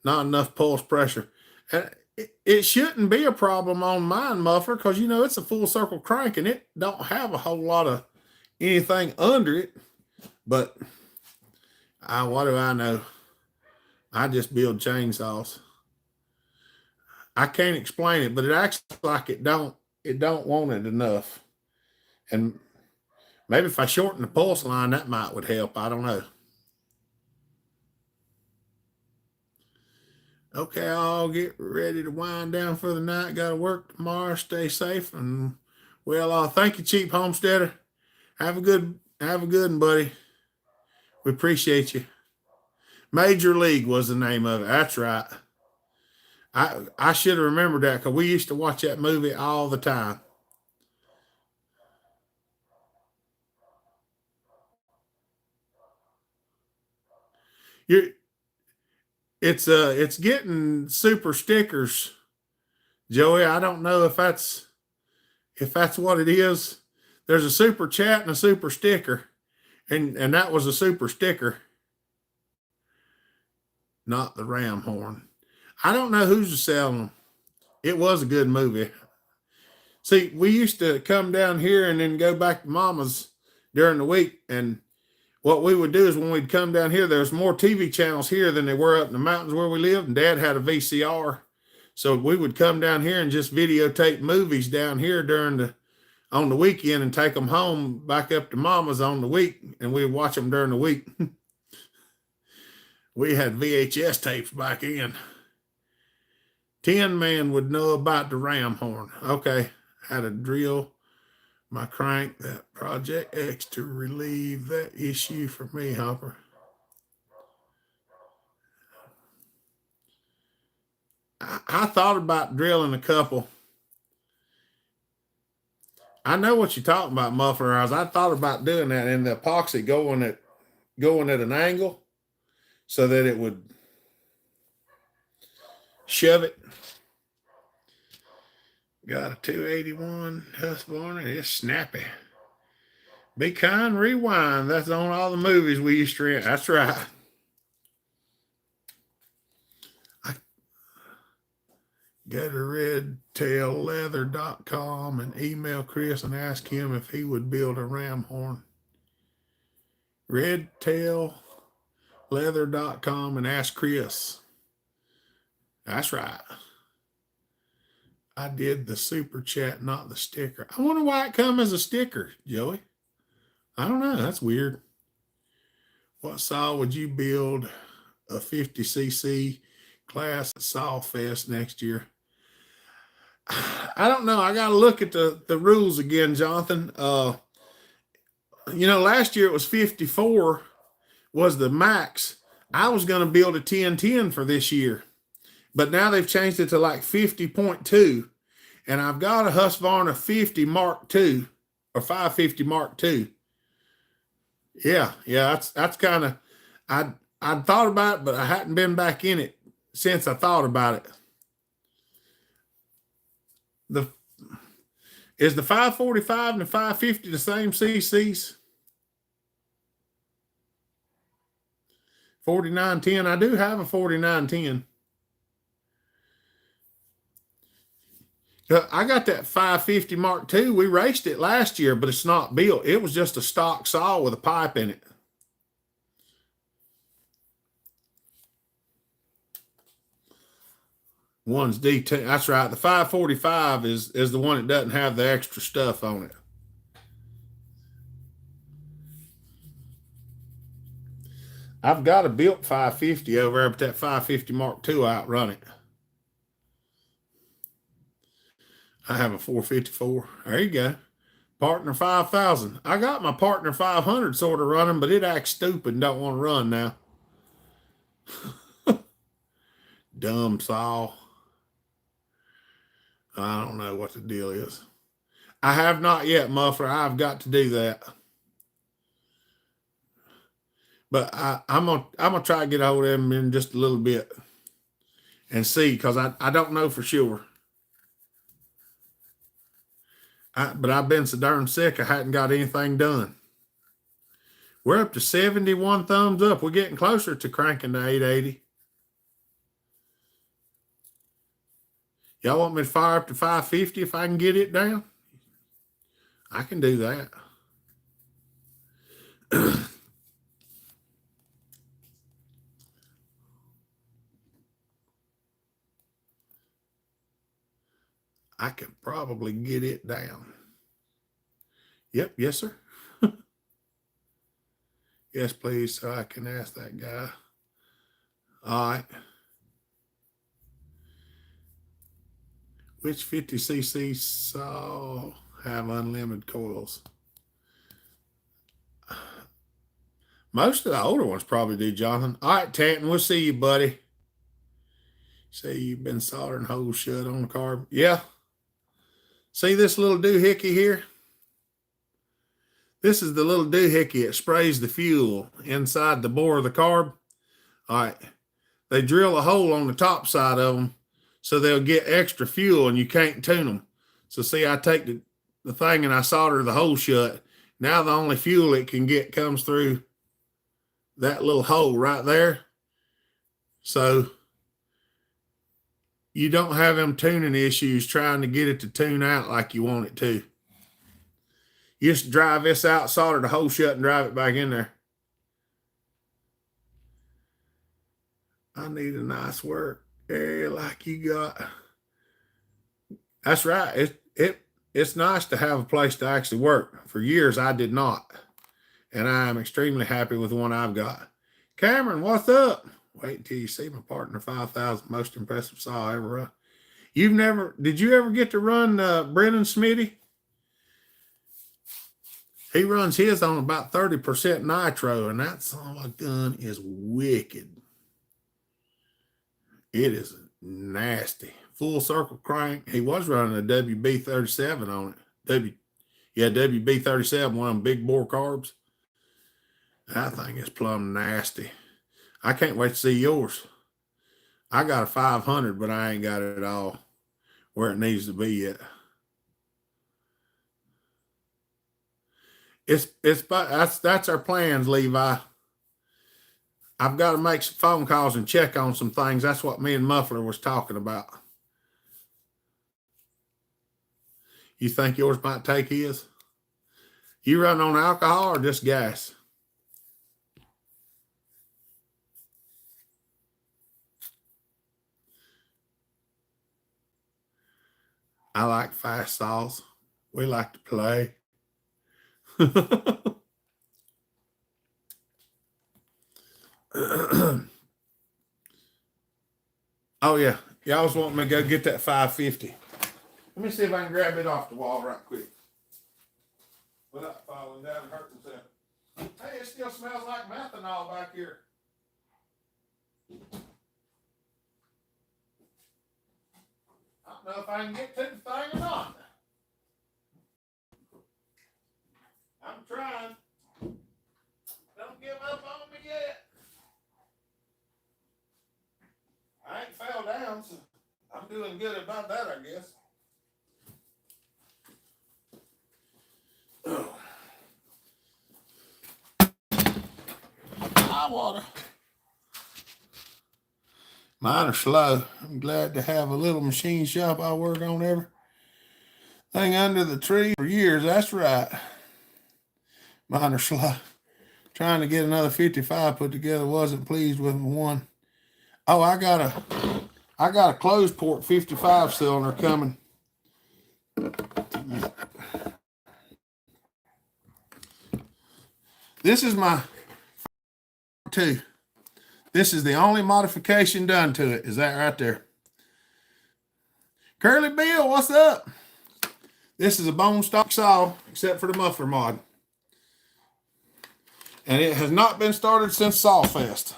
Not enough pulse pressure. And it shouldn't be a problem on mine muffler because, you know, it's a full circle crank and it don't have a whole lot of anything under it. But what do I know? I just build chainsaws. I can't explain it, but it acts like it don't want it enough. And maybe if I shorten the pulse line, that would help. I don't know. Okay, I'll get ready to wind down for the night. Got to work tomorrow. Stay safe. And, well, thank you, Cheap Homesteader. Have a good one, buddy. We appreciate you. Major League was the name of it. That's right. I should have remembered that because we used to watch that movie all the time. It's getting super stickers, Joey. I don't know if that's what it is. There's a super chat and a super sticker, and that was a super sticker, not the ram horn. I don't know who's selling them. It was a good movie. See, we used to come down here and then go back to Mama's during the week, and what we would do is when we'd come down here, there's more TV channels here than there were up in the mountains where we lived, and Dad had a VCR. So we would come down here and just videotape movies down here on the weekend and take them home back up to Mama's on the week, and we'd watch them during the week. We had VHS tapes back in. 10 Man would know about the ram horn. Okay, how to drill my crank, that Project X to relieve that issue for me, Hopper. I thought about drilling a couple. I know what you're talking about, muffler eyes. I thought about doing that, and the epoxy going at an angle so that it would shove it. Got a 281 Husqvarna. It's snappy. Be kind, rewind. That's on all the movies we used to rent. That's right. Go to redtailleather.com and email Chris and ask him if he would build a ram horn. Redtailleather.com and ask Chris. That's right. I did the super chat, not the sticker. I wonder why it come as a sticker, Joey. I don't know. That's weird. What saw would you build a 50cc class at Sawfest next year? I don't know. I got to look at the rules again, Jonathan. Last year it was 54 was the max. I was going to build a 1010 for this year. But now they've changed it to like 50.2. And I've got a Husqvarna 50 Mark II or 550 Mark II. Yeah, that's kind of, I'd thought about it, but I hadn't been back in it since I thought about it. Is the 545 and the 550 the same CCs? 4910. I do have a 4910. I got that 550 Mark II. We raced it last year, but it's not built. It was just a stock saw with a pipe in it. One's D10. That's right. The 545 is the one that doesn't have the extra stuff on it. I've got a built 550 over there, but that 550 Mark II outrun it. I have a 454. There you go. Partner 5000. I got my Partner 500 sort of running, but it acts stupid and don't want to run now. Dumb saw. I don't know what the deal is. I have not yet, Muffler. I've got to do that. But I'm gonna try to get a hold of him in just a little bit and see, because I don't know for sure. But I've been so darn sick, I hadn't got anything done. We're up to 71 thumbs up. We're getting closer to cranking to 880. Y'all want me to fire up to 550 if I can get it down? I can do that. I can probably get it down. Yep, yes, sir. Yes, please, so I can ask that guy. All right. Which 50cc saw have unlimited coils? Most of the older ones probably do, Jonathan. All right, Tanton, we'll see you, buddy. See, you've been soldering holes shut on the carb. Yeah. See this little doohickey here? This is the little doohickey that sprays the fuel inside the bore of the carb. All right. They drill a hole on the top side of them so they'll get extra fuel and you can't tune them. So see, I take the thing and I solder the hole shut. Now the only fuel it can get comes through that little hole right there. So you don't have them tuning issues trying to get it to tune out like you want it to. You just drive this out, solder the hole shut, and drive it back in there. I need a nice work area like you got. That's right. It's nice to have a place to actually work. For years, I did not. And I am extremely happy with the one I've got. Cameron, what's up? Wait until you see my Partner 5000, most impressive saw I ever run. Did you ever get to run Brennan Smitty? He runs his on about 30% nitro, and that son of a gun is wicked. It is nasty. Full circle crank. He was running a WB37 on it. WB37, one of them big bore carbs. That thing is plumb nasty. I can't wait to see yours. I got a 500, but I ain't got it all where it needs to be yet. That's our plans, Levi. I've got to make some phone calls and check on some things. That's what me and Muffler was talking about. You think yours might take his? You run on alcohol or just gas? I like fast saws. We like to play. Oh, yeah. Y'all was wanting me to go get that 550. Let me see if I can grab it off the wall right quick without falling down and hurting myself. Hey, it still smells like methanol back here. I don't know if I can get to the thing or not. I'm trying. Don't give up on me yet. I ain't fell down, so I'm doing good about that, I guess. Oh. Hot water. Mine are slow. I'm glad to have a little machine shop I work on everything under the tree for years. That's right. Mine are slow. Trying to get another 55 put together. Wasn't pleased with one. Oh, I got a closed port 55 cylinder coming. This is my 2. This is the only modification done to it. Is that right there? Curly Bill, what's up? This is a bone stock saw, except for the muffler mod. And it has not been started since Sawfest.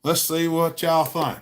Let's see what y'all think.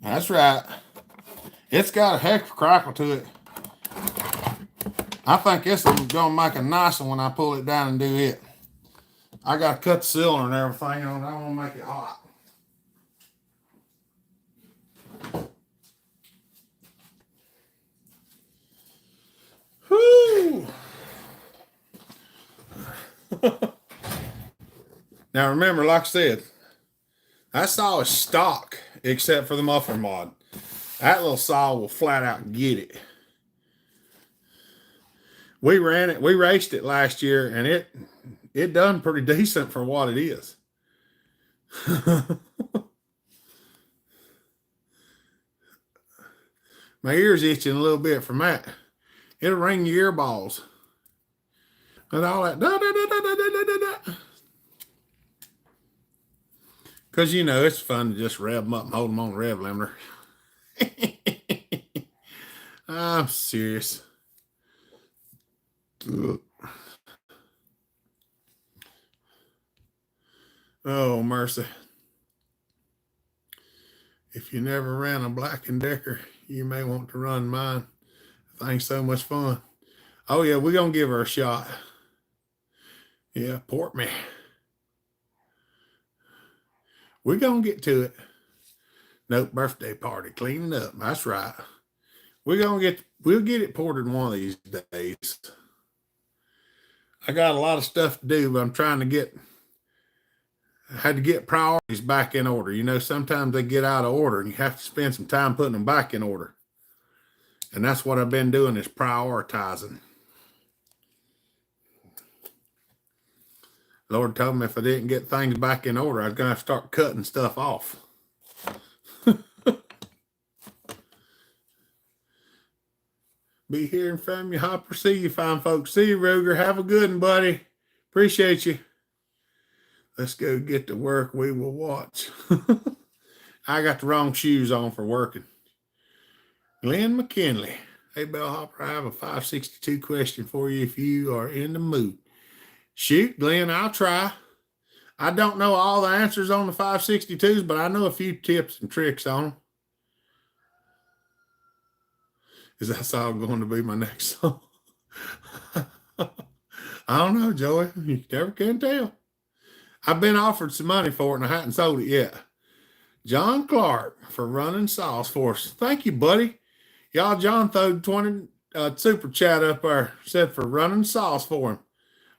That's right. It's got a heck of a crackle to it. I think this is going to make a nice one when I pull it down and do it. I got to cut the cylinder and everything on. I want to make it hot. Whoo! Now remember, like I said, that saw is stock except for the muffler mod. That little saw will flat out get it. We ran it, we raced it last year, and it done pretty decent for what it is. My ear's itching a little bit from that. It'll ring your earballs. And all that. Because, you know, it's fun to just rev them up and hold them on the rev limiter. I'm serious. Oh, mercy. If you never ran a Black & Decker, you may want to run mine. The thing's so much fun. Oh, yeah, we're going to give her a shot. Yeah, port me. We're going to get to it. Nope, birthday party, cleaning up. That's right. We'll get it ported one of these days. I got a lot of stuff to do, but I'm trying to I had to get priorities back in order. You know, sometimes they get out of order and you have to spend some time putting them back in order. And that's what I've been doing, is prioritizing. Lord told me if I didn't get things back in order, I was going to have to start cutting stuff off. Be hearing from you, Hopper. See you, fine folks. See you, Ruger. Have a good one, buddy. Appreciate you. Let's go get to work. We will watch. I got the wrong shoes on for working. Glenn McKinley. Hey, Bellhopper, I have a 562 question for you if you are in the mood. Shoot, Glenn, I'll try. I don't know all the answers on the 562s, but I know a few tips and tricks on them. Is that song going to be my next song? I don't know, Joey. You never can tell. I've been offered some money for it and I hadn't sold it yet. John Clark for running sauce for us. Thank you, buddy. Y'all, John throwed 20 super chat up there, said for running sauce for him.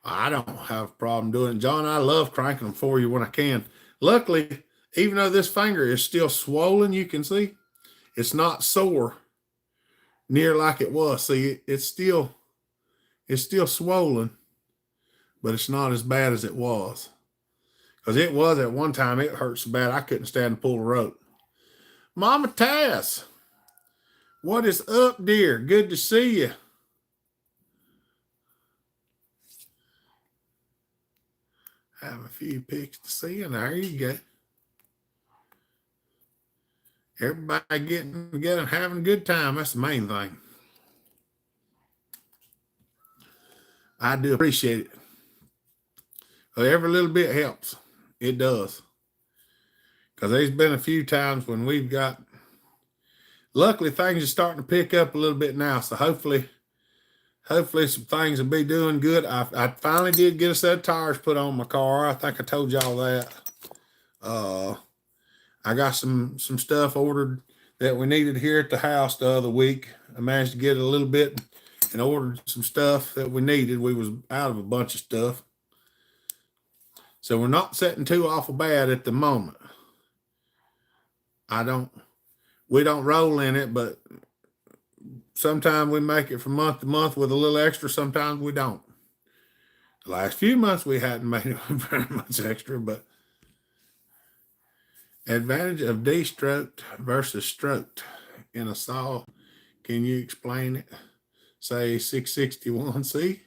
I don't have a problem doing it, John. I love cranking them for you when I can. Luckily, even though this finger is still swollen, you can see it's not sore near like it was. See, it's still swollen, but it's not as bad as it was. Because it was at one time, it hurt so bad I couldn't stand to pull the rope. Mama Tass, what is up, dear? Good to see you. Have a few pics to see, and there you go. Everybody getting together and having a good time. That's the main thing. I do appreciate it. Every little bit helps. It does. Because there's been a few times when we've got, luckily things are starting to pick up a little bit now. So hopefully some things will be doing good. I finally did get a set of tires put on my car. I think I told y'all that. I got some stuff ordered that we needed here at the house the other week. I managed to get a little bit and ordered some stuff that we needed. We was out of a bunch of stuff. So we're not sitting too awful bad at the moment. We don't roll in it, but sometimes we make it from month to month with a little extra. Sometimes we don't. The last few months we hadn't made it very much extra, but advantage of de-stroked versus stroked in a saw. Can you explain it? Say 661C.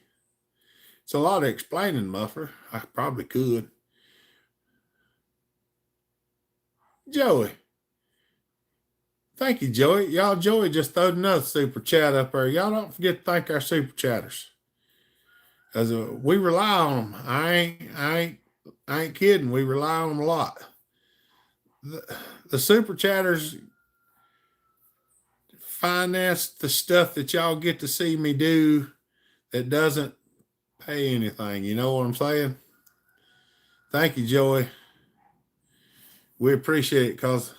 It's a lot of explaining, Muffer. I probably could. Joey. Thank you, Joey. Y'all, Joey just throwed another super chat up there. Y'all don't forget to thank our super chatters. Because we rely on them. I ain't kidding. We rely on them a lot. The super chatters finance the stuff that y'all get to see me do that doesn't pay anything. You know what I'm saying? Thank you, Joey. We appreciate it because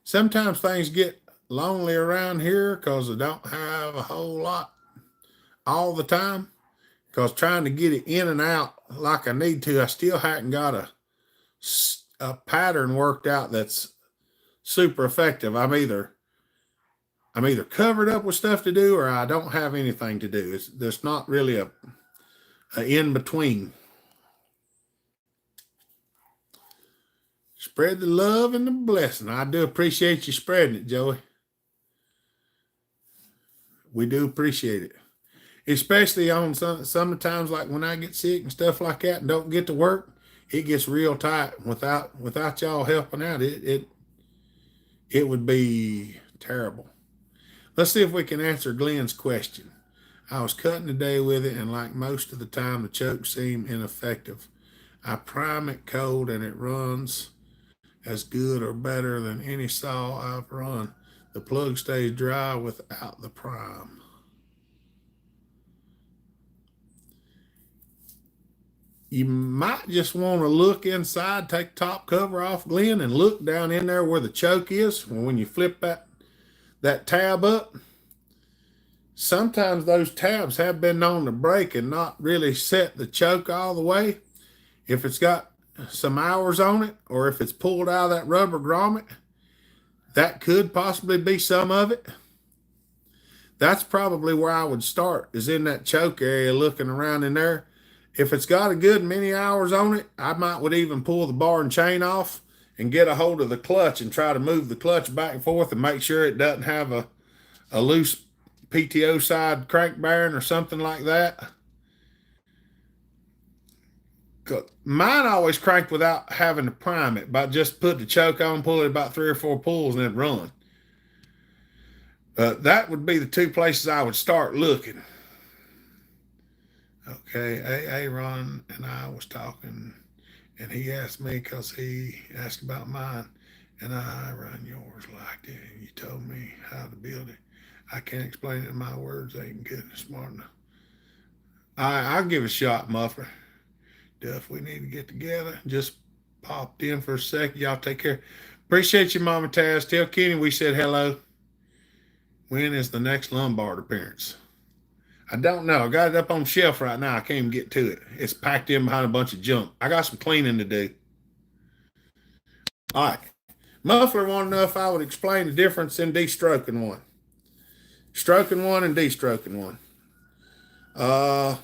sometimes things get lonely around here because I don't have a whole lot all the time. Because trying to get it in and out like I need to, I still haven't got a pattern worked out that's super effective. I'm either covered up with stuff to do or I don't have anything to do. There's not really a in between. Spread the love and the blessing. I do appreciate you spreading it, Joey. We do appreciate it. Especially on some times like when I get sick and stuff like that and don't get to work, it gets real tight. Without y'all helping out, it would be terrible. Let's see if we can answer Glenn's question. I was cutting today with it, and like most of the time, the chokes seem ineffective. I prime it cold, and it runs as good or better than any saw I've run. The plug stays dry without the prime. You might just want to look inside, take the top cover off, Glenn, and look down in there where the choke is. When you flip that tab up, sometimes those tabs have been known to break and not really set the choke all the way. If it's got some hours on it, or if it's pulled out of that rubber grommet, that could possibly be some of it. That's probably where I would start, is in that choke area, looking around in there. If it's got a good many hours on it, I would even pull the bar and chain off and get a hold of the clutch and try to move the clutch back and forth and make sure it doesn't have a loose PTO side crank bearing or something like that. Mine always cranked without having to prime it, but just put the choke on, pull it about 3 or 4 pulls, and then run. That would be the two places I would start looking. Okay, Aaron and I was talking, and he asked me because he asked about mine, and I run yours like it, and you told me how to build it. I can't explain it in my words. I ain't good and smart enough. I'll give it a shot, Muffler. Duff, we need to get together. Just popped in for a second. Y'all take care. Appreciate you, Mama Taz. Tell Kenny we said hello. When is the next Lombard appearance? I don't know. I got it up on the shelf right now. I can't even get to it. It's packed in behind a bunch of junk. I got some cleaning to do. All right. Muffler wanted to know if I would explain the difference in destroking one. Stroking one and destroking one. Well,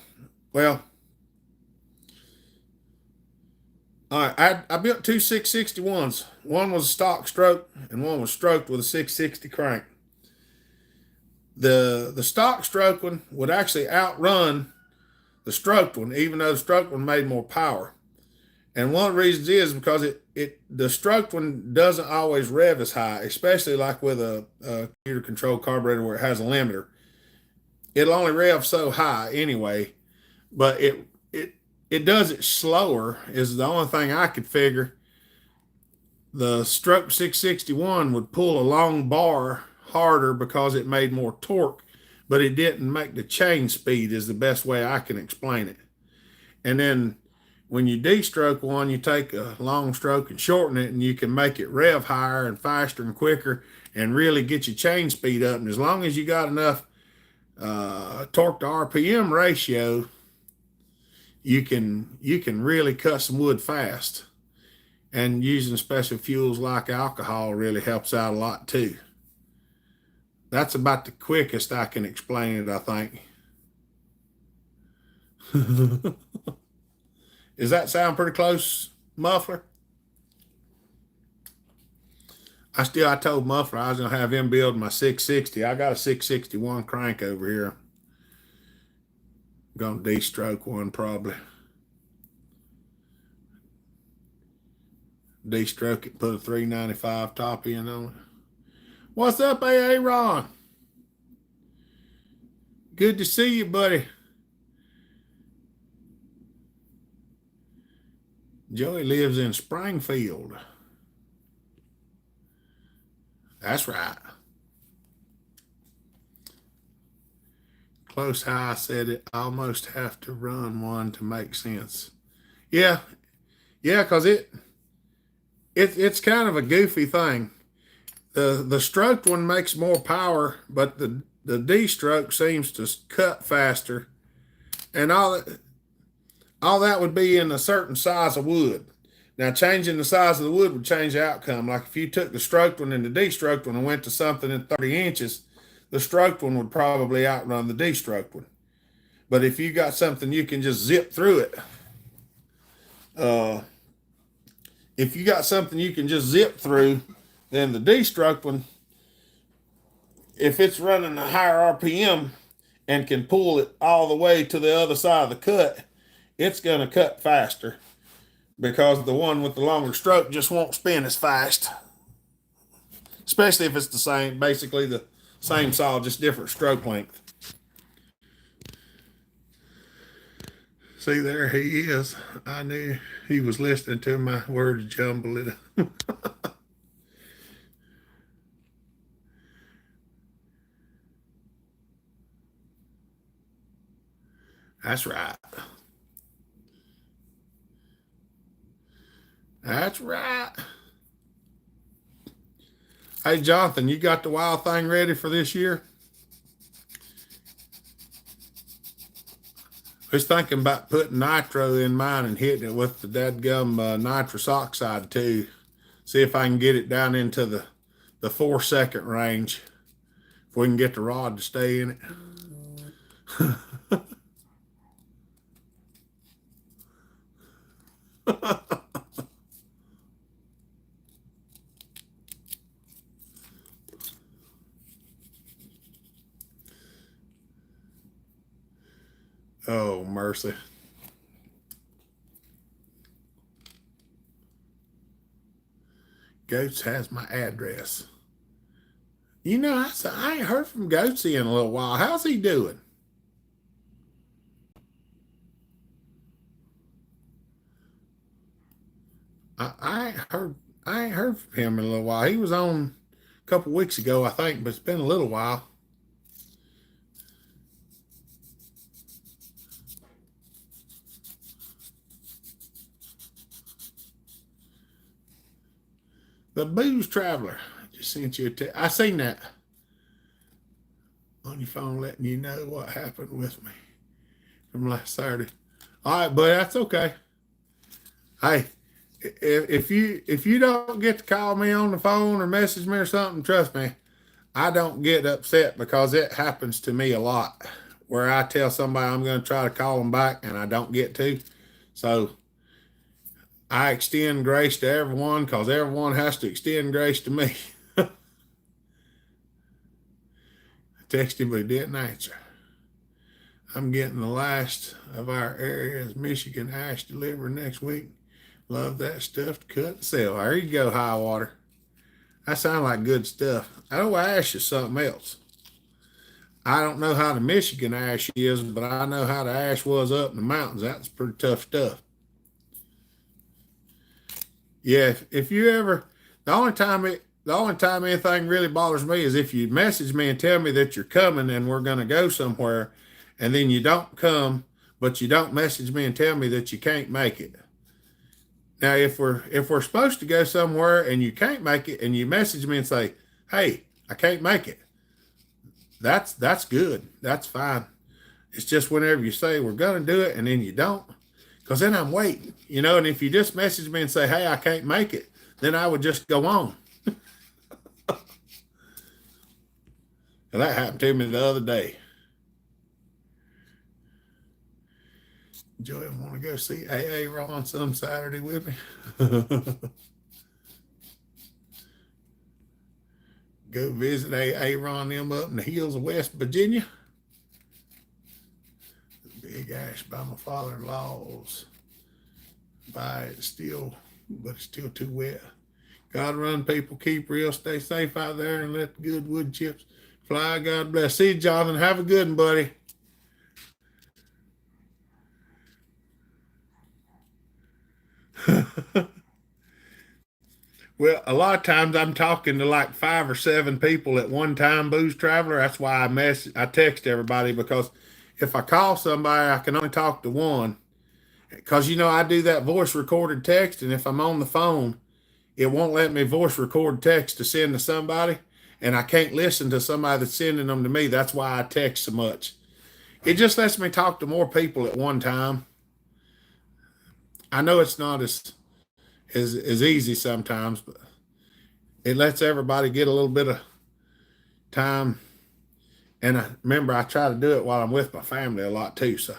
all right. I built two 661s. One was a stock stroke and one was stroked with a 660 crank. The stock stroke one would actually outrun the stroked one, even though the stroked one made more power. And one of the reasons is because the stroked one doesn't always rev as high, especially like with a computer controlled carburetor where it has a limiter. It'll only rev so high anyway, but it does it slower is the only thing I could figure. The stroke 661 would pull a long bar harder because it made more torque, but it didn't make the chain speed is the best way I can explain it. And then when you de-stroke one, you take a long stroke and shorten it, and you can make it rev higher and faster and quicker and really get your chain speed up. And as long as you got enough torque to RPM ratio, you can really cut some wood fast. And using special fuels like alcohol really helps out a lot too. That's about the quickest I can explain it, I think. Does that sound pretty close, Muffler? I told Muffler I was going to have him build my 660. I got a 661 crank over here. I'm going to de-stroke one probably. De-stroke it, put a 395 top end on it. What's up, AA Ron? Good to see you, buddy. Joey lives in Springfield. That's right. Close how I said it. I almost have to run one to make sense. Yeah, because it's kind of a goofy thing. The stroked one makes more power, but the de-stroke seems to cut faster, and all that would be in a certain size of wood. Now, changing the size of the wood would change the outcome. Like if you took the stroked one and the de-stroked one and went to something in 30 inches, the stroked one would probably outrun the de-stroked one. But if you got something you can just zip through it, if you got something you can just zip through, then the de-stroked one, if it's running a higher RPM and can pull it all the way to the other side of the cut, it's going to cut faster because the one with the longer stroke just won't spin as fast. Especially if it's the same, basically the same saw, just different stroke length. See, there he is. I knew he was listening to my words jumble it. That's right. That's right. Hey, Jonathan, you got the wild thing ready for this year? I was thinking about putting nitro in mine and hitting it with the dadgum nitrous oxide too. See if I can get it down into the 4-second range. If we can get the rod to stay in it. mercy. Goats has my address. You know, I ain't heard from Goatsy in a little while. How's he doing? I ain't heard from him in a little while. He was on a couple weeks ago, I think, but it's been a little while. The Booze Traveler. I just sent you a text. I seen that on your phone, letting you know what happened with me from last Saturday. All right, buddy, that's okay. Hey, if you don't get to call me on the phone or message me or something, trust me, I don't get upset because it happens to me a lot where I tell somebody I'm going to try to call them back and I don't get to. So I extend grace to everyone because everyone has to extend grace to me. I texted him, but he didn't answer. I'm getting the last of our area's Michigan ash delivered next week. Love that stuff to cut and sell. There you go, High Water. That sounds like good stuff. Oh, ash is something else. I don't know how the Michigan ash is, but I know how the ash was up in the mountains. That's pretty tough stuff. Yeah, if you ever, the only time anything really bothers me is if you message me and tell me that you're coming and we're going to go somewhere, and then you don't come, but you don't message me and tell me that you can't make it. Now, if we're supposed to go somewhere and you can't make it, and you message me and say, "Hey, I can't make it," that's good. That's fine. It's just whenever you say we're going to do it and then you don't, because then I'm waiting, you know. And if you just message me and say, "Hey, I can't make it," then I would just go on. And that happened to me the other day. Joey, want to go see AA Ron some Saturday with me? Go visit AA Ron them up in the hills of West Virginia. The big ash by my father-in-law's. By it's still, but it's still too wet. God run, people, keep real, stay safe out there, and let the good wood chips fly. God bless. See you, Jonathan. Have a good one, buddy. Well, a lot of times I'm talking to like 5 or 7 people at one time, Booze Traveler. That's why I text everybody, because if I call somebody, I can only talk to one. Because, you know, I do that voice recorded text, and if I'm on the phone, it won't let me voice record text to send to somebody, and I can't listen to somebody that's sending them to me. That's why I text so much. It just lets me talk to more people at one time. I know it's not as easy sometimes, but it lets everybody get a little bit of time. And I try to do it while I'm with my family a lot too. So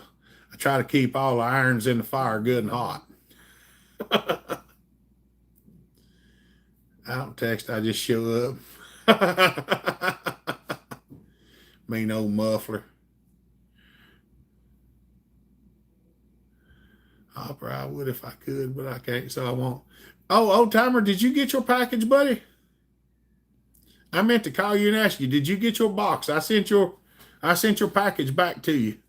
I try to keep all the irons in the fire good and hot. I don't text, I just show up. Mean old muffler. I probably would if I could, but I can't, so I won't. Oh, old timer, did you get your package, buddy? I meant to call you and ask you, did you get your box? I sent your package back to you.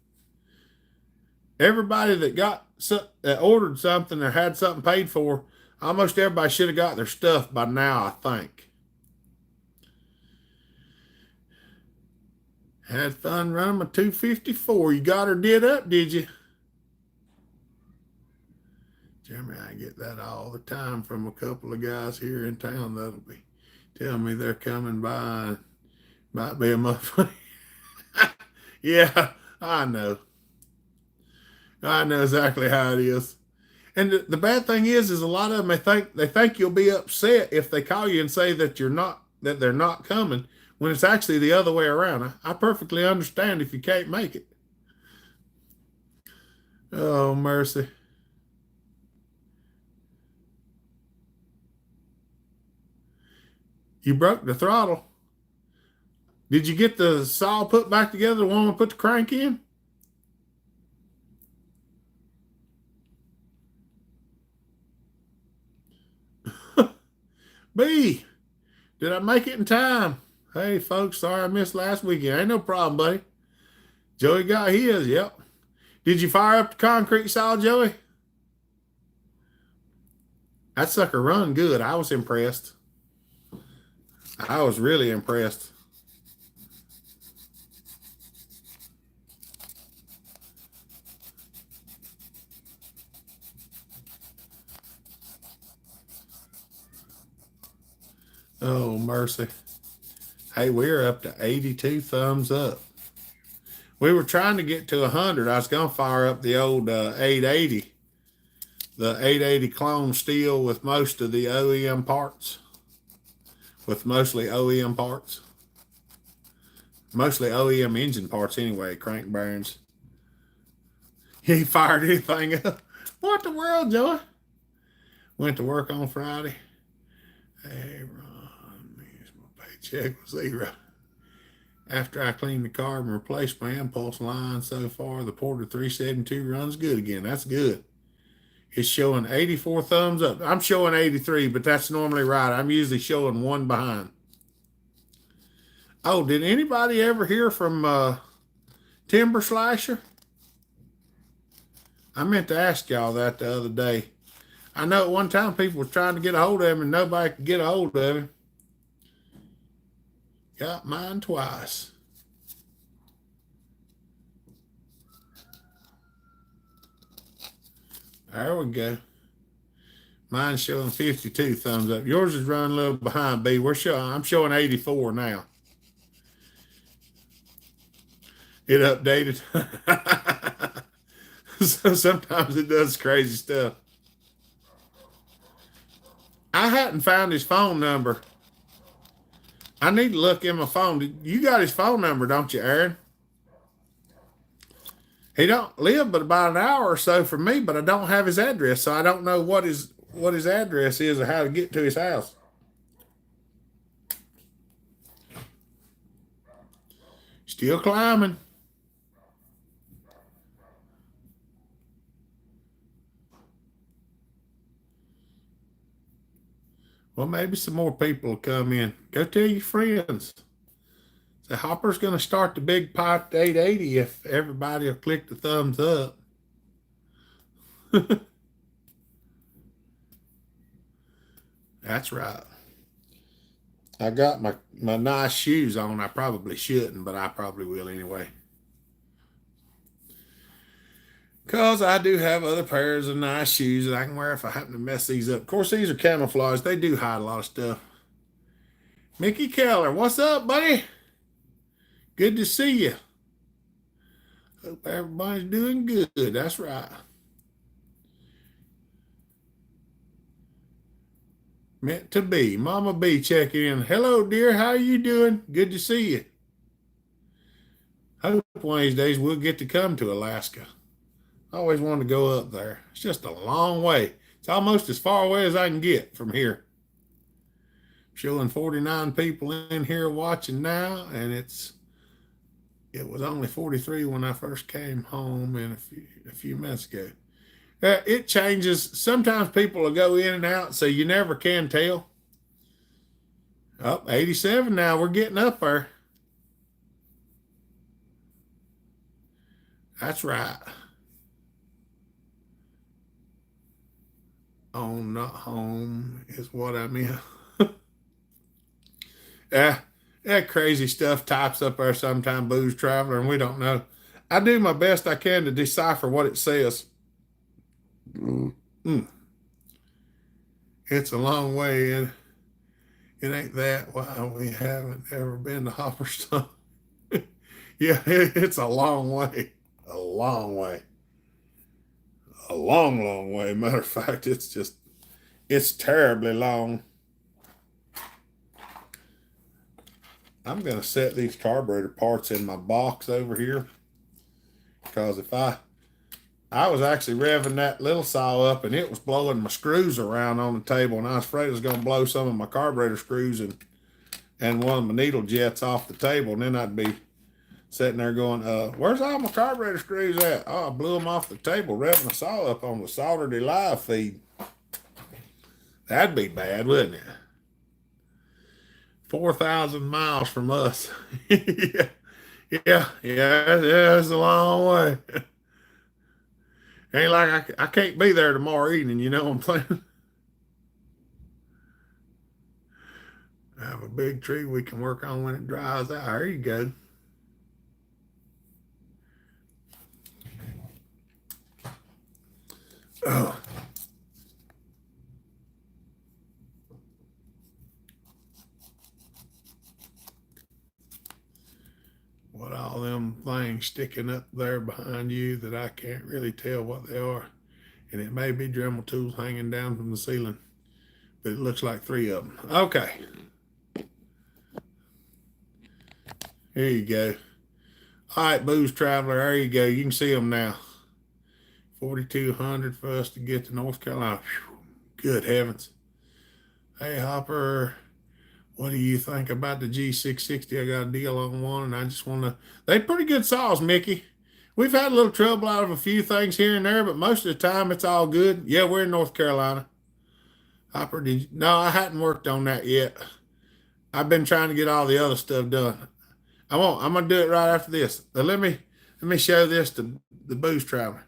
Everybody that ordered something or had something paid for, almost everybody should have got their stuff by now, I think. Had fun running my 254. You got her did up, did you? Jeremy, I get that all the time from a couple of guys here in town that'll be telling me they're coming by. Might be a month. Yeah, I know. I know exactly how it is. And the bad thing is a lot of them they think you'll be upset if they call you and say that they're not coming, when it's actually the other way around. I perfectly understand if you can't make it. Oh, mercy. You broke the throttle. Did you get the saw put back together, the one we put the crank in? B, did I make it in time? Hey, folks, sorry I missed last weekend. Ain't no problem, buddy. Joey got his, yep. Did you fire up the concrete saw, Joey? That sucker run good. I was impressed. I was really impressed. Oh, mercy. Hey, we're up to 82 thumbs up. We were trying to get to 100. I was going to fire up the old 880. The 880 clone steel with most of the OEM parts. With mostly OEM parts. Mostly OEM engine parts anyway, crank bearings. He ain't fired anything up. What the world, Joey? Went to work on Friday. Hey, Ron, my paycheck was 0. After I cleaned the car and replaced my impulse line so far, the Porter 372 runs good again. That's good. It's showing 84 thumbs up. I'm showing 83, but that's normally right. I'm usually showing one behind. Oh, did anybody ever hear from Timber Slasher? I meant to ask y'all that the other day. I know at one time people were trying to get a hold of him and nobody could get a hold of him. Got mine twice. There we go. Mine's showing 52 thumbs up. Yours is running a little behind, B. I'm showing 84 now. It updated. So sometimes it does crazy stuff. I hadn't found his phone number. I need to look in my phone. You got his phone number, don't you, Aaron? He don't live but about an hour or so from me, but I don't have his address, so I don't know what his address is or how to get to his house. Still climbing. Well, maybe some more people will come in. Go tell your friends. The Hopper's going to start the big pot 880 if everybody will click the thumbs up. That's right. I got my nice shoes on. I probably shouldn't, but I probably will anyway. Because I do have other pairs of nice shoes that I can wear if I happen to mess these up. Of course, these are camouflage. They do hide a lot of stuff. Mickey Keller, what's up, buddy? Good to see you. Hope everybody's doing good. That's right. Meant to be. Mama B checking in. Hello, dear. How are you doing? Good to see you. Hope one of these days we'll get to come to Alaska. I always wanted to go up there. It's just a long way. It's almost as far away as I can get from here. Showing 49 people in here watching now, and it was only 43 when I first came home and a few minutes ago. It changes. Sometimes people will go in and out, so you never can tell. Oh, 87 now. We're getting up there. That's right. On, not home is what I meant. Yeah, that crazy stuff types up there sometime, Booze Traveler, and we don't know. I do my best I can to decipher what it says. It's a long way, and it ain't that why we haven't ever been to Hopperstone. Yeah, it's a long way. A long way. A long, long way. Matter of fact, it's terribly long. I'm going to set these carburetor parts in my box over here, because if I was actually revving that little saw up and it was blowing my screws around on the table, and I was afraid it was going to blow some of my carburetor screws and one of my needle jets off the table, and then I'd be sitting there going, where's all my carburetor screws at? Oh, I blew them off the table revving the saw up on the Saturday live feed. That'd be bad, wouldn't it? 4,000 miles from us. Yeah, yeah, it's a long way. Ain't like I can't be there tomorrow evening, you know what I'm saying? I have a big tree we can work on when it dries out. There you go. Oh. What all them things sticking up there behind you that I can't really tell what they are. And it may be Dremel tools hanging down from the ceiling, but it looks like 3 of them. Okay. Here you go. All right, Booze Traveler, there you go. You can see them now. 4,200 for us to get to North Carolina. Whew. Good heavens. Hey, Hopper, what do you think about the G660? I got a deal on one, and I just want to... They're pretty good saws, Mickey. We've had a little trouble out of a few things here and there, but most of the time it's all good. Yeah, we're in North Carolina. Hopper, did you... No, I hadn't worked on that yet. I've been trying to get all the other stuff done. I'm gonna do it right after this. But let me show this to the Booze Traveler.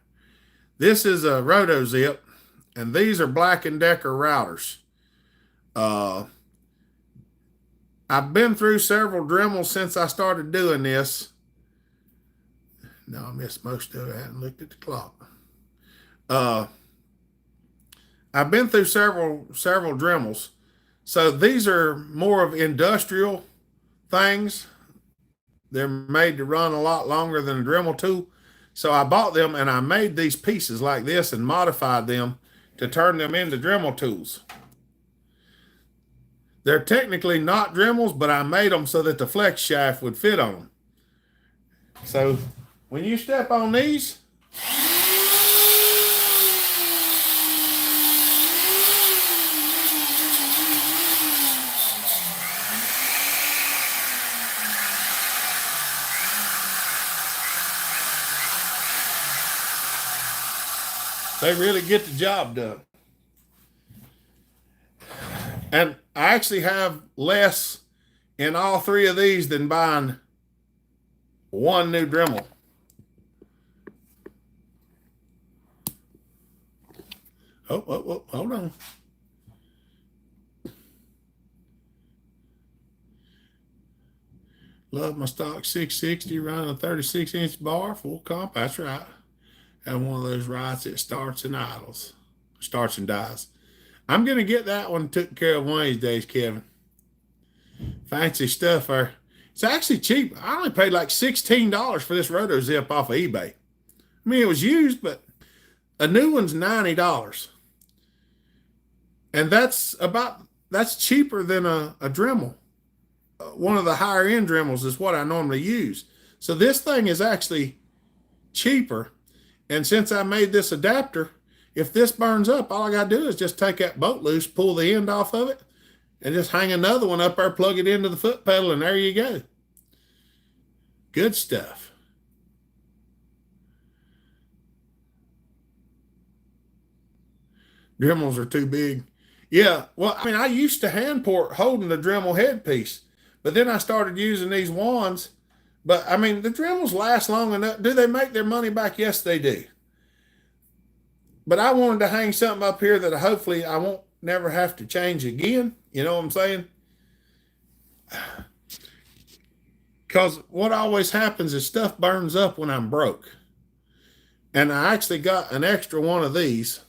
This is a Roto Zip, and these are Black & Decker routers. I've been through several Dremels since I started doing this. No, I missed most of it. I hadn't looked at the clock. I've been through several Dremels. So these are more of industrial things. They're made to run a lot longer than a Dremel tool. So I bought them and I made these pieces like this and modified them to turn them into Dremel tools. They're technically not Dremels, but I made them so that the flex shaft would fit on them. So when you step on these, they really get the job done. And I actually have less in all 3 of these than buying one new Dremel. Oh, hold on. Love my stock 660 running a 36-inch bar, full comp. That's right. And one of those rides that starts and idles, starts and dies. I'm going to get that one took care of one of these days, Kevin. Fancy stuff there. It's actually cheap. I only paid like $16 for this Roto Zip off of eBay. I mean, it was used, but a new one's $90. And that's cheaper than a Dremel. One of the higher end Dremels is what I normally use. So this thing is actually cheaper. And since I made this adapter, if this burns up, all I got to do is just take that bolt loose, pull the end off of it, and just hang another one up there, plug it into the foot pedal, and there you go. Good stuff. Dremels are too big. Yeah, well, I mean, I used to hand port holding the Dremel headpiece, but then I started using these wands. But, I mean, the Dremels last long enough. Do they make their money back? Yes, they do. But I wanted to hang something up here that hopefully I won't never have to change again. You know what I'm saying? Because what always happens is stuff burns up when I'm broke. And I actually got an extra one of these.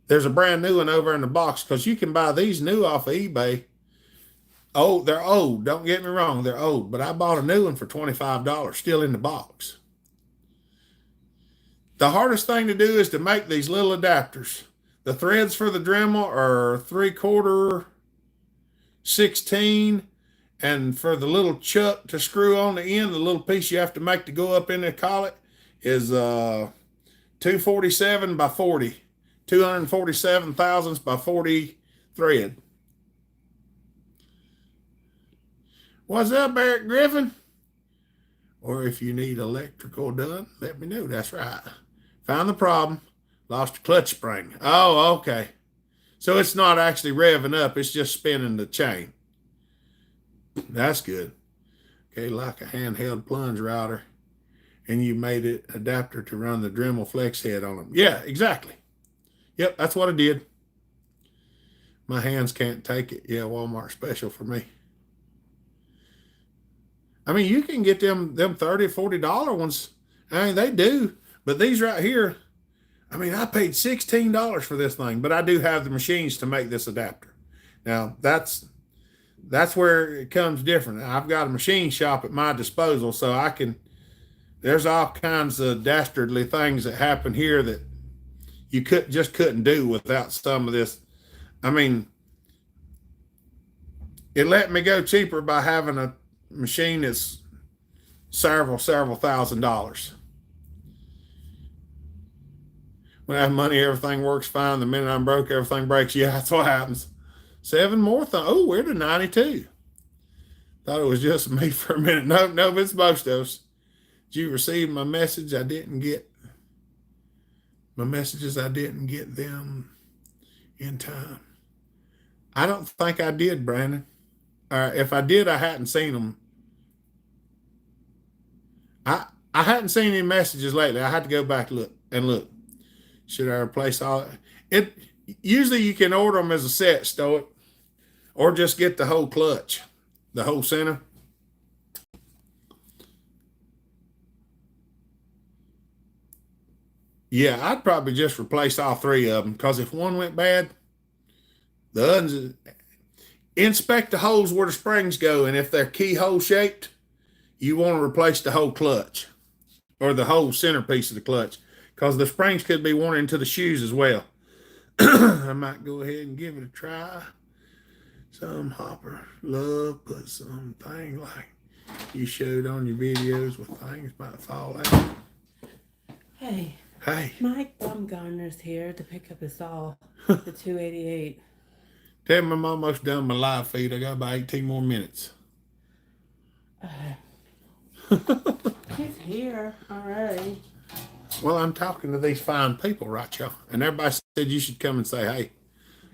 There's a brand new one over in the box because you can buy these new off of eBay. Oh, they're old. Don't get me wrong. They're old. But I bought a new one for $25, still in the box. The hardest thing to do is to make these little adapters. The threads for the Dremel are 3/4, 16, and for the little chuck to screw on the end, the little piece you have to make to go up in the collet is 247 by 40, 247 thousandths by 40 thread. What's up, Eric Griffin? Or if you need electrical done, let me know. That's right. Found the problem. Lost a clutch spring. Oh, okay. So it's not actually revving up. It's just spinning the chain. That's good. Okay, like a handheld plunge router, and you made it adapter to run the Dremel flex head on them. Yeah, exactly. Yep, that's what I did. My hands can't take it. Yeah, Walmart special for me. I mean, you can get them $30, $40 ones. I mean, they do. But these right here, I mean, I paid $16 for this thing, but I do have the machines to make this adapter. Now, that's where it comes different. I've got a machine shop at my disposal, so I can, there's all kinds of dastardly things that happen here that you couldn't do without some of this. I mean, it let me go cheaper by having a machine that's several $1,000s. When I have money, everything works fine. The minute I'm broke, everything breaks. Yeah, that's what happens. 7 more. Oh, we're to 92. Thought it was just me for a minute. No, it's most of us. Did you receive my message? I didn't get my messages. I didn't get them in time. I don't think I did, Brandon. If I did, I hadn't seen them. I hadn't seen any messages lately. I had to go back and look. Should I replace all it? Usually you can order them as a set, Stoic, or just get the whole clutch, the whole center. Yeah, I'd probably just replace all 3 of them, because if one went bad, the others, inspect the holes where the springs go, and if they're keyhole shaped, you want to replace the whole clutch or the whole centerpiece of the clutch, because the springs could be worn into the shoes as well. I might go ahead and give it a try. Some hopper love put something like you showed on your videos with things might fall out. Hey. Hey. Mike Bumgarner's here to pick up his saw, the 288. Tell him I'm almost done my live feed. I got about 18 more minutes. He's here already. Well, I'm talking to these fine people, right, y'all? And everybody said you should come and say, hey,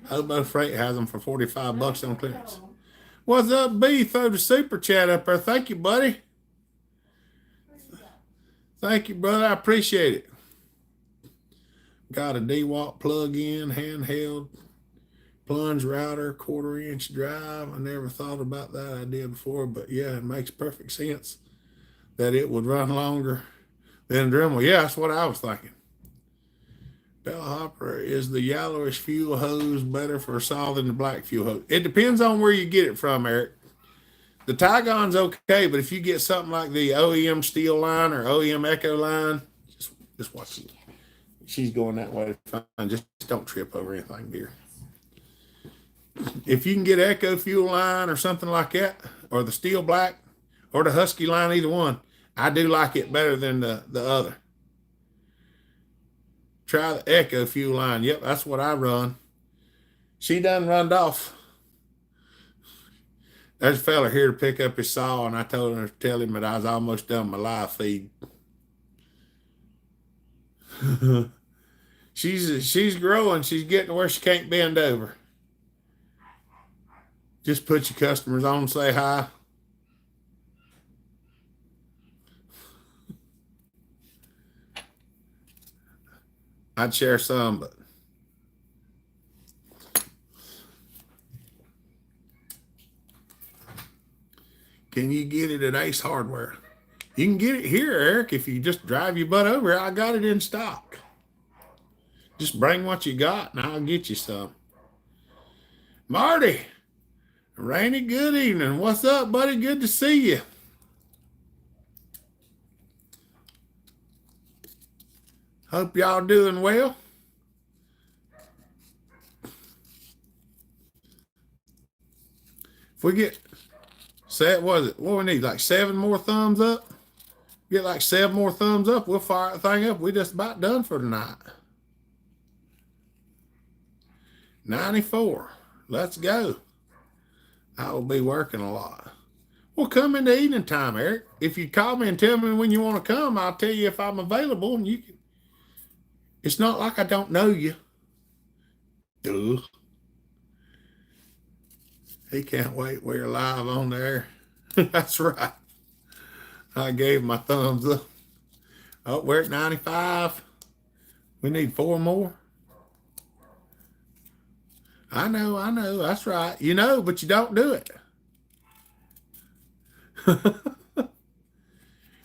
Hobo Freight has them for $45 on clearance. What's up, B? Throw the super chat up there. Thank you, buddy. Thank you, brother. I appreciate it. Got a DeWalt plug-in, handheld, plunge router, 1/4-inch drive. I never thought about that idea before, but yeah, it makes perfect sense that it would run longer than a Dremel. Yeah, that's what I was thinking. Bellhopper, is the yellowish fuel hose better for a saw than the black fuel hose? It depends on where you get it from, Eric. The Tygon's okay, but if you get something like the OEM steel line or OEM Echo line, just watch it. She's going that way. Fine. Just don't trip over anything, dear. If you can get Echo fuel line or something like that, or the steel black, or the Husky line, either one, I do like it better than the other. Try the Echo fuel line. Yep, that's what I run. She done runned off. There's a fella here to pick up his saw, and I told him to tell him that I was almost done my live feed. She's growing. She's getting to where she can't bend over. Just put your customers on and say hi. I'd share some, but can you get it at Ace Hardware? You can get it here, Eric, if you just drive your butt over. I got it in stock. Just bring what you got, and I'll get you some. Marty, Rainy, good evening. What's up, buddy? Good to see you. Hope y'all doing well. If we get what we need, like 7 more thumbs up? Get like 7 more thumbs up, we'll fire the thing up. We're just about done for tonight. 94. Let's go. I will be working a lot. Well, come in the evening time, Eric. If you call me and tell me when you want to come, I'll tell you if I'm available, and you can. It's not like I don't know you. Duh. He can't wait. We're live on there. That's right. I gave my thumbs up. Oh, we're at 95. We need 4 more. I know. That's right. You know, but you don't do it.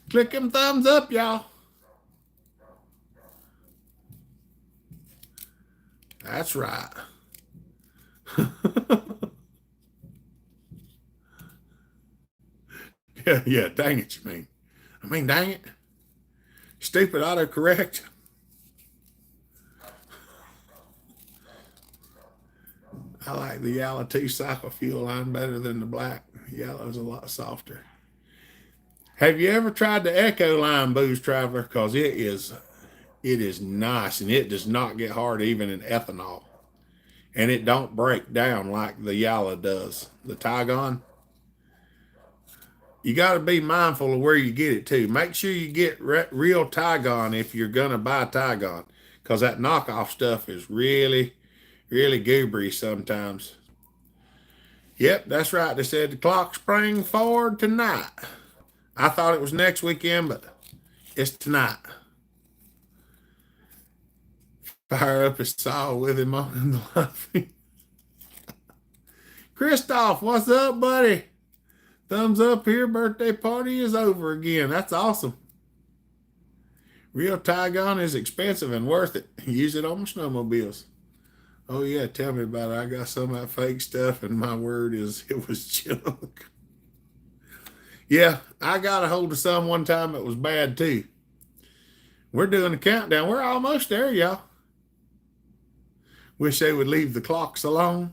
Click them thumbs up, y'all. That's right. Yeah, dang it, you mean. I mean, dang it. Stupid autocorrect. I like the yellow 2-cycle fuel line better than the black. Yellow's a lot softer. Have you ever tried the Echo line, Booze Traveler? Because it is nice, and it does not get hard even in ethanol. And it don't break down like the yellow does. The Tygon. You got to be mindful of where you get it too. Make sure you get real Tygon if you're going to buy Tygon, because that knockoff stuff is really, really goobery sometimes. Yep, that's right. They said the clock sprang forward tonight. I thought it was next weekend, but it's tonight. Fire up his saw with him on the live. Christoph, what's up, buddy? Thumbs up here. Birthday party is over again. That's awesome. Real Tygon is expensive and worth it. Use it on my snowmobiles. Oh, yeah, tell me about it. I got some of that fake stuff, and my word is it was junk. Yeah, I got a hold of some one time that was bad, too. We're doing a countdown. We're almost there, y'all. Wish they would leave the clocks alone.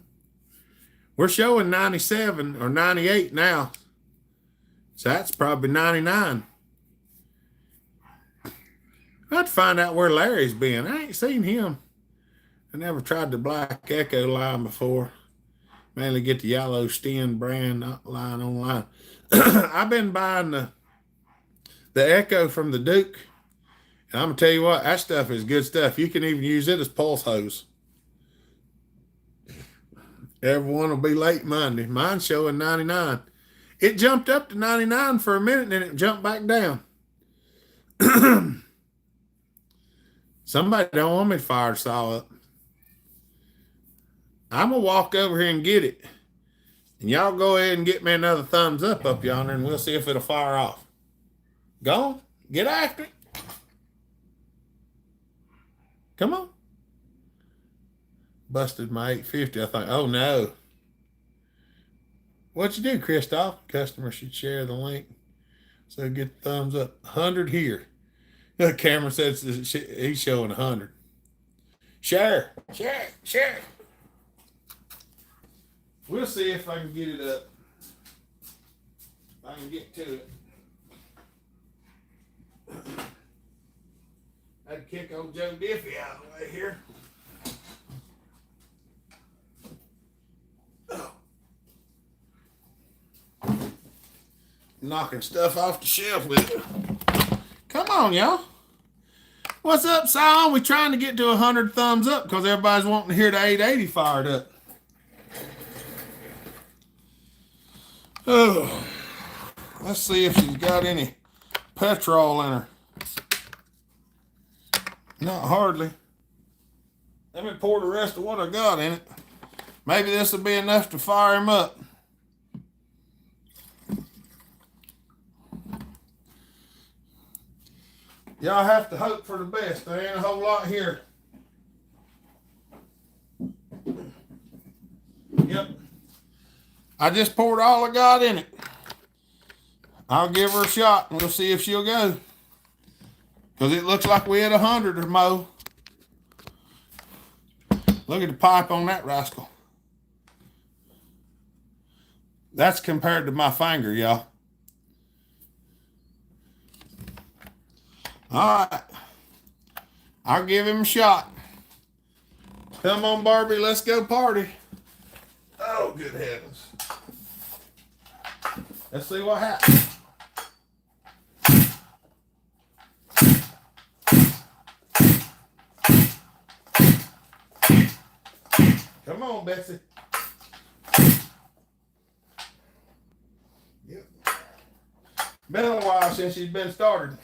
We're showing 97 or 98 now. So that's probably 99. I'd find out where Larry's been. I ain't seen him. I never tried the black Echo line before. Mainly get the yellow Sten brand line online. I've been buying the Echo from the Duke. And I'm going to tell you what, that stuff is good stuff. You can even use it as pulse hose. Everyone will be late Monday. Mine's showing 99. It jumped up to 99 for a minute, and then it jumped back down. Somebody don't want me to fire the saw up. I'm going to walk over here and get it. And y'all go ahead and get me another thumbs up yonder, and we'll see if it'll fire off. Go on. Get after it. Come on. Busted my 850, I think. Oh, no. What you do, Christoph? Customer should share the link. So get the thumbs up. 100 here. The camera says he's showing 100. Share. We'll see if I can get it up. If I can get to it. I'd kick old Joe Diffie out of the way here. Knocking stuff off the shelf with it. Come on, y'all. What's up, Sion? We're trying to get to 100 thumbs up because everybody's wanting to hear the 880 fired up. Oh, let's see if she's got any petrol in her. Not hardly. Let me pour the rest of what I got in it. Maybe this will be enough to fire him up. Y'all have to hope for the best. There ain't a whole lot here. Yep. I just poured all I got in it. I'll give her a shot and we'll see if she'll go. Because it looks like we had 100 or more. Look at the pipe on that rascal. That's compared to my finger, y'all. All right. I'll give him a shot. Come on, Barbie. Let's go party. Oh, good heavens. Let's see what happens. Come on, Betsy. Been a while since she's been started.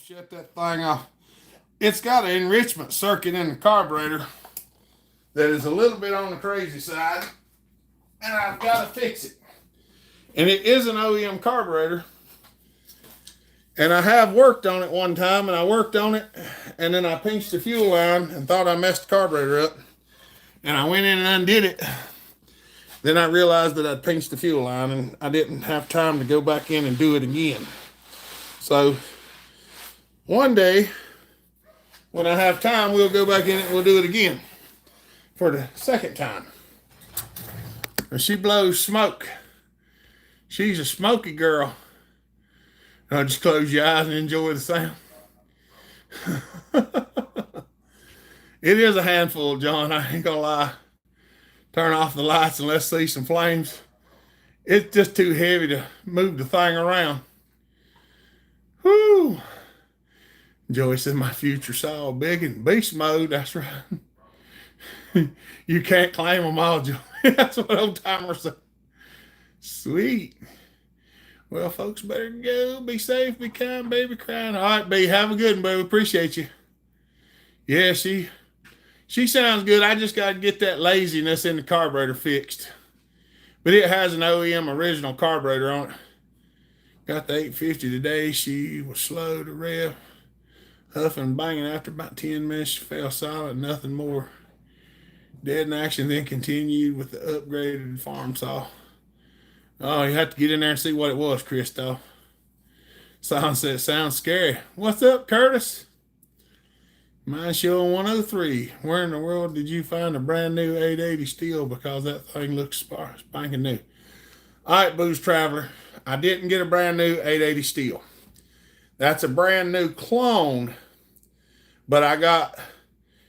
Shut that thing off. It's got an enrichment circuit in the carburetor that is a little bit on the crazy side, and I've got to fix it. And it is an OEM carburetor, and I have worked on it one time, and I worked on it, and then I pinched the fuel line and thought I messed the carburetor up, and I went in and undid it. Then I realized that I'd pinched the fuel line, and I didn't have time to go back in and do it again. So one day, when I have time, we'll go back in it and we'll do it again for the second time. And she blows smoke. She's a smoky girl. I'll just close your eyes and enjoy the sound. It is a handful, John. I ain't gonna lie. Turn off the lights and let's see some flames. It's just too heavy to move the thing around. Whoo! Joey said my future saw big in beast mode. That's right. You can't claim them all, Joey. That's what old timer said. Sweet. Well, folks, better go. Be safe, be kind, baby crying. All right, B, have a good one, baby. Appreciate you. Yeah, she sounds good. I just got to get that laziness in the carburetor fixed. But it has an OEM original carburetor on it. Got the 850 today. She was slow to rev. Huffing and banging after about 10 minutes. She fell silent, nothing more. Dead in action, then continued with the upgraded farm saw. Oh, you have to get in there and see what it was, Christoph. Sound said, sounds scary. What's up, Curtis? Mine showing 103. Where in the world did you find a brand new 880 steel? Because that thing looks spanking new. All right, Booze Traveler. I didn't get a brand new 880 steel. That's a brand new clone, but I got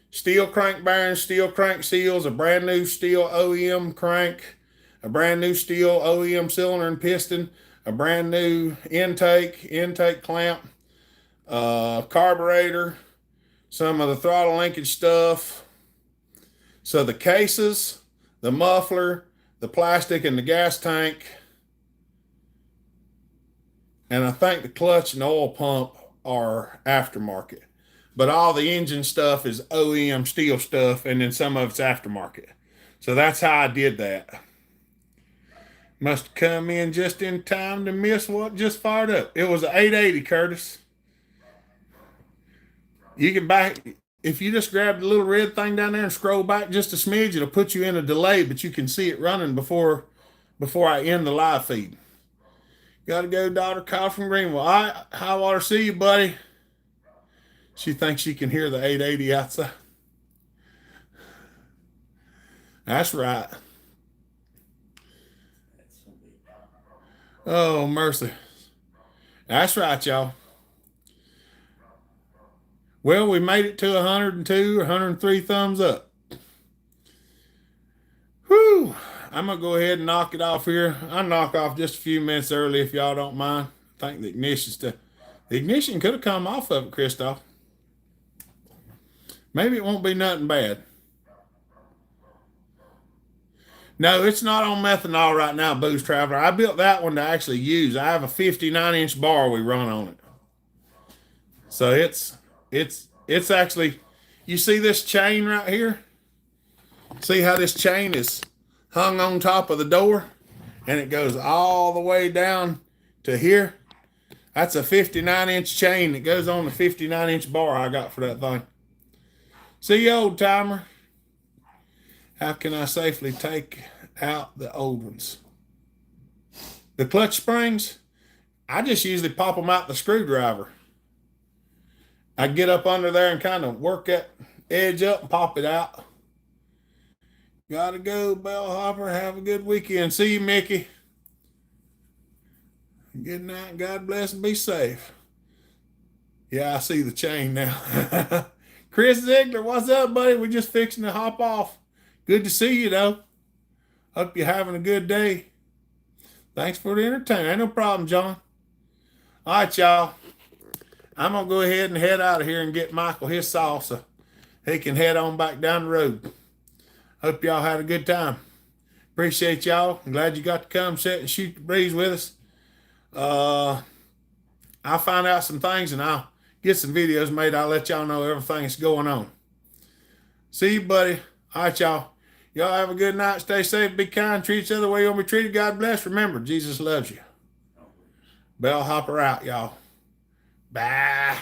steel crank bearings, steel crank seals, a brand new steel OEM crank, a brand new steel OEM cylinder and piston, a brand new intake clamp, carburetor, some of the throttle linkage stuff. So the cases, the muffler, the plastic and the gas tank, and I think the clutch and the oil pump are aftermarket. But all the engine stuff is OEM steel stuff, and then some of it's aftermarket. So that's how I did that. Must have come in just in time to miss what just fired up. It was an 880, Curtis. You can back, if you just grab the little red thing down there and scroll back just a smidge, it'll put you in a delay, but you can see it running before I end the live feed. Gotta go, daughter. Kyle from Greenville. All right, high water. See you, buddy. She thinks she can hear the 880 outside. That's right. Oh, mercy. That's right, y'all. Well, we made it to 102 or 103 thumbs up. Whew. I'm going to go ahead and knock it off here. I'll knock off just a few minutes early if y'all don't mind. I think the ignition could have come off of it, Christoph. Maybe it won't be nothing bad. No, it's not on methanol right now, Booze Traveler. I built that one to actually use. I have a 59-inch bar we run on it. So it's actually, you see this chain right here? See how this chain is hung on top of the door? And it goes all the way down to here. That's a 59-inch chain that goes on the 59-inch bar I got for that thing. See you, old timer. How can I safely take out the old ones? The clutch springs, I just usually pop them out the screwdriver. I get up under there and kind of work that edge up and pop it out. Gotta go, Bellhopper. Have a good weekend. See you, Mickey. Good night. God bless and be safe. Yeah, I see the chain now. Chris Ziegler, what's up, buddy? We're just fixing to hop off. Good to see you, though. Hope you're having a good day. Thanks for the entertainment. Ain't no problem, John. All right, y'all. I'm going to go ahead and head out of here and get Michael his salsa. He can head on back down the road. Hope y'all had a good time. Appreciate y'all. I'm glad you got to come sit and shoot the breeze with us. I'll find out some things and I'll get some videos made. I'll let y'all know everything that's going on. See you, buddy. All right, y'all. Y'all have a good night. Stay safe. Be kind. Treat each other the way you want to be treated. God bless. Remember, Jesus loves you. Bellhopper out, y'all. Bye.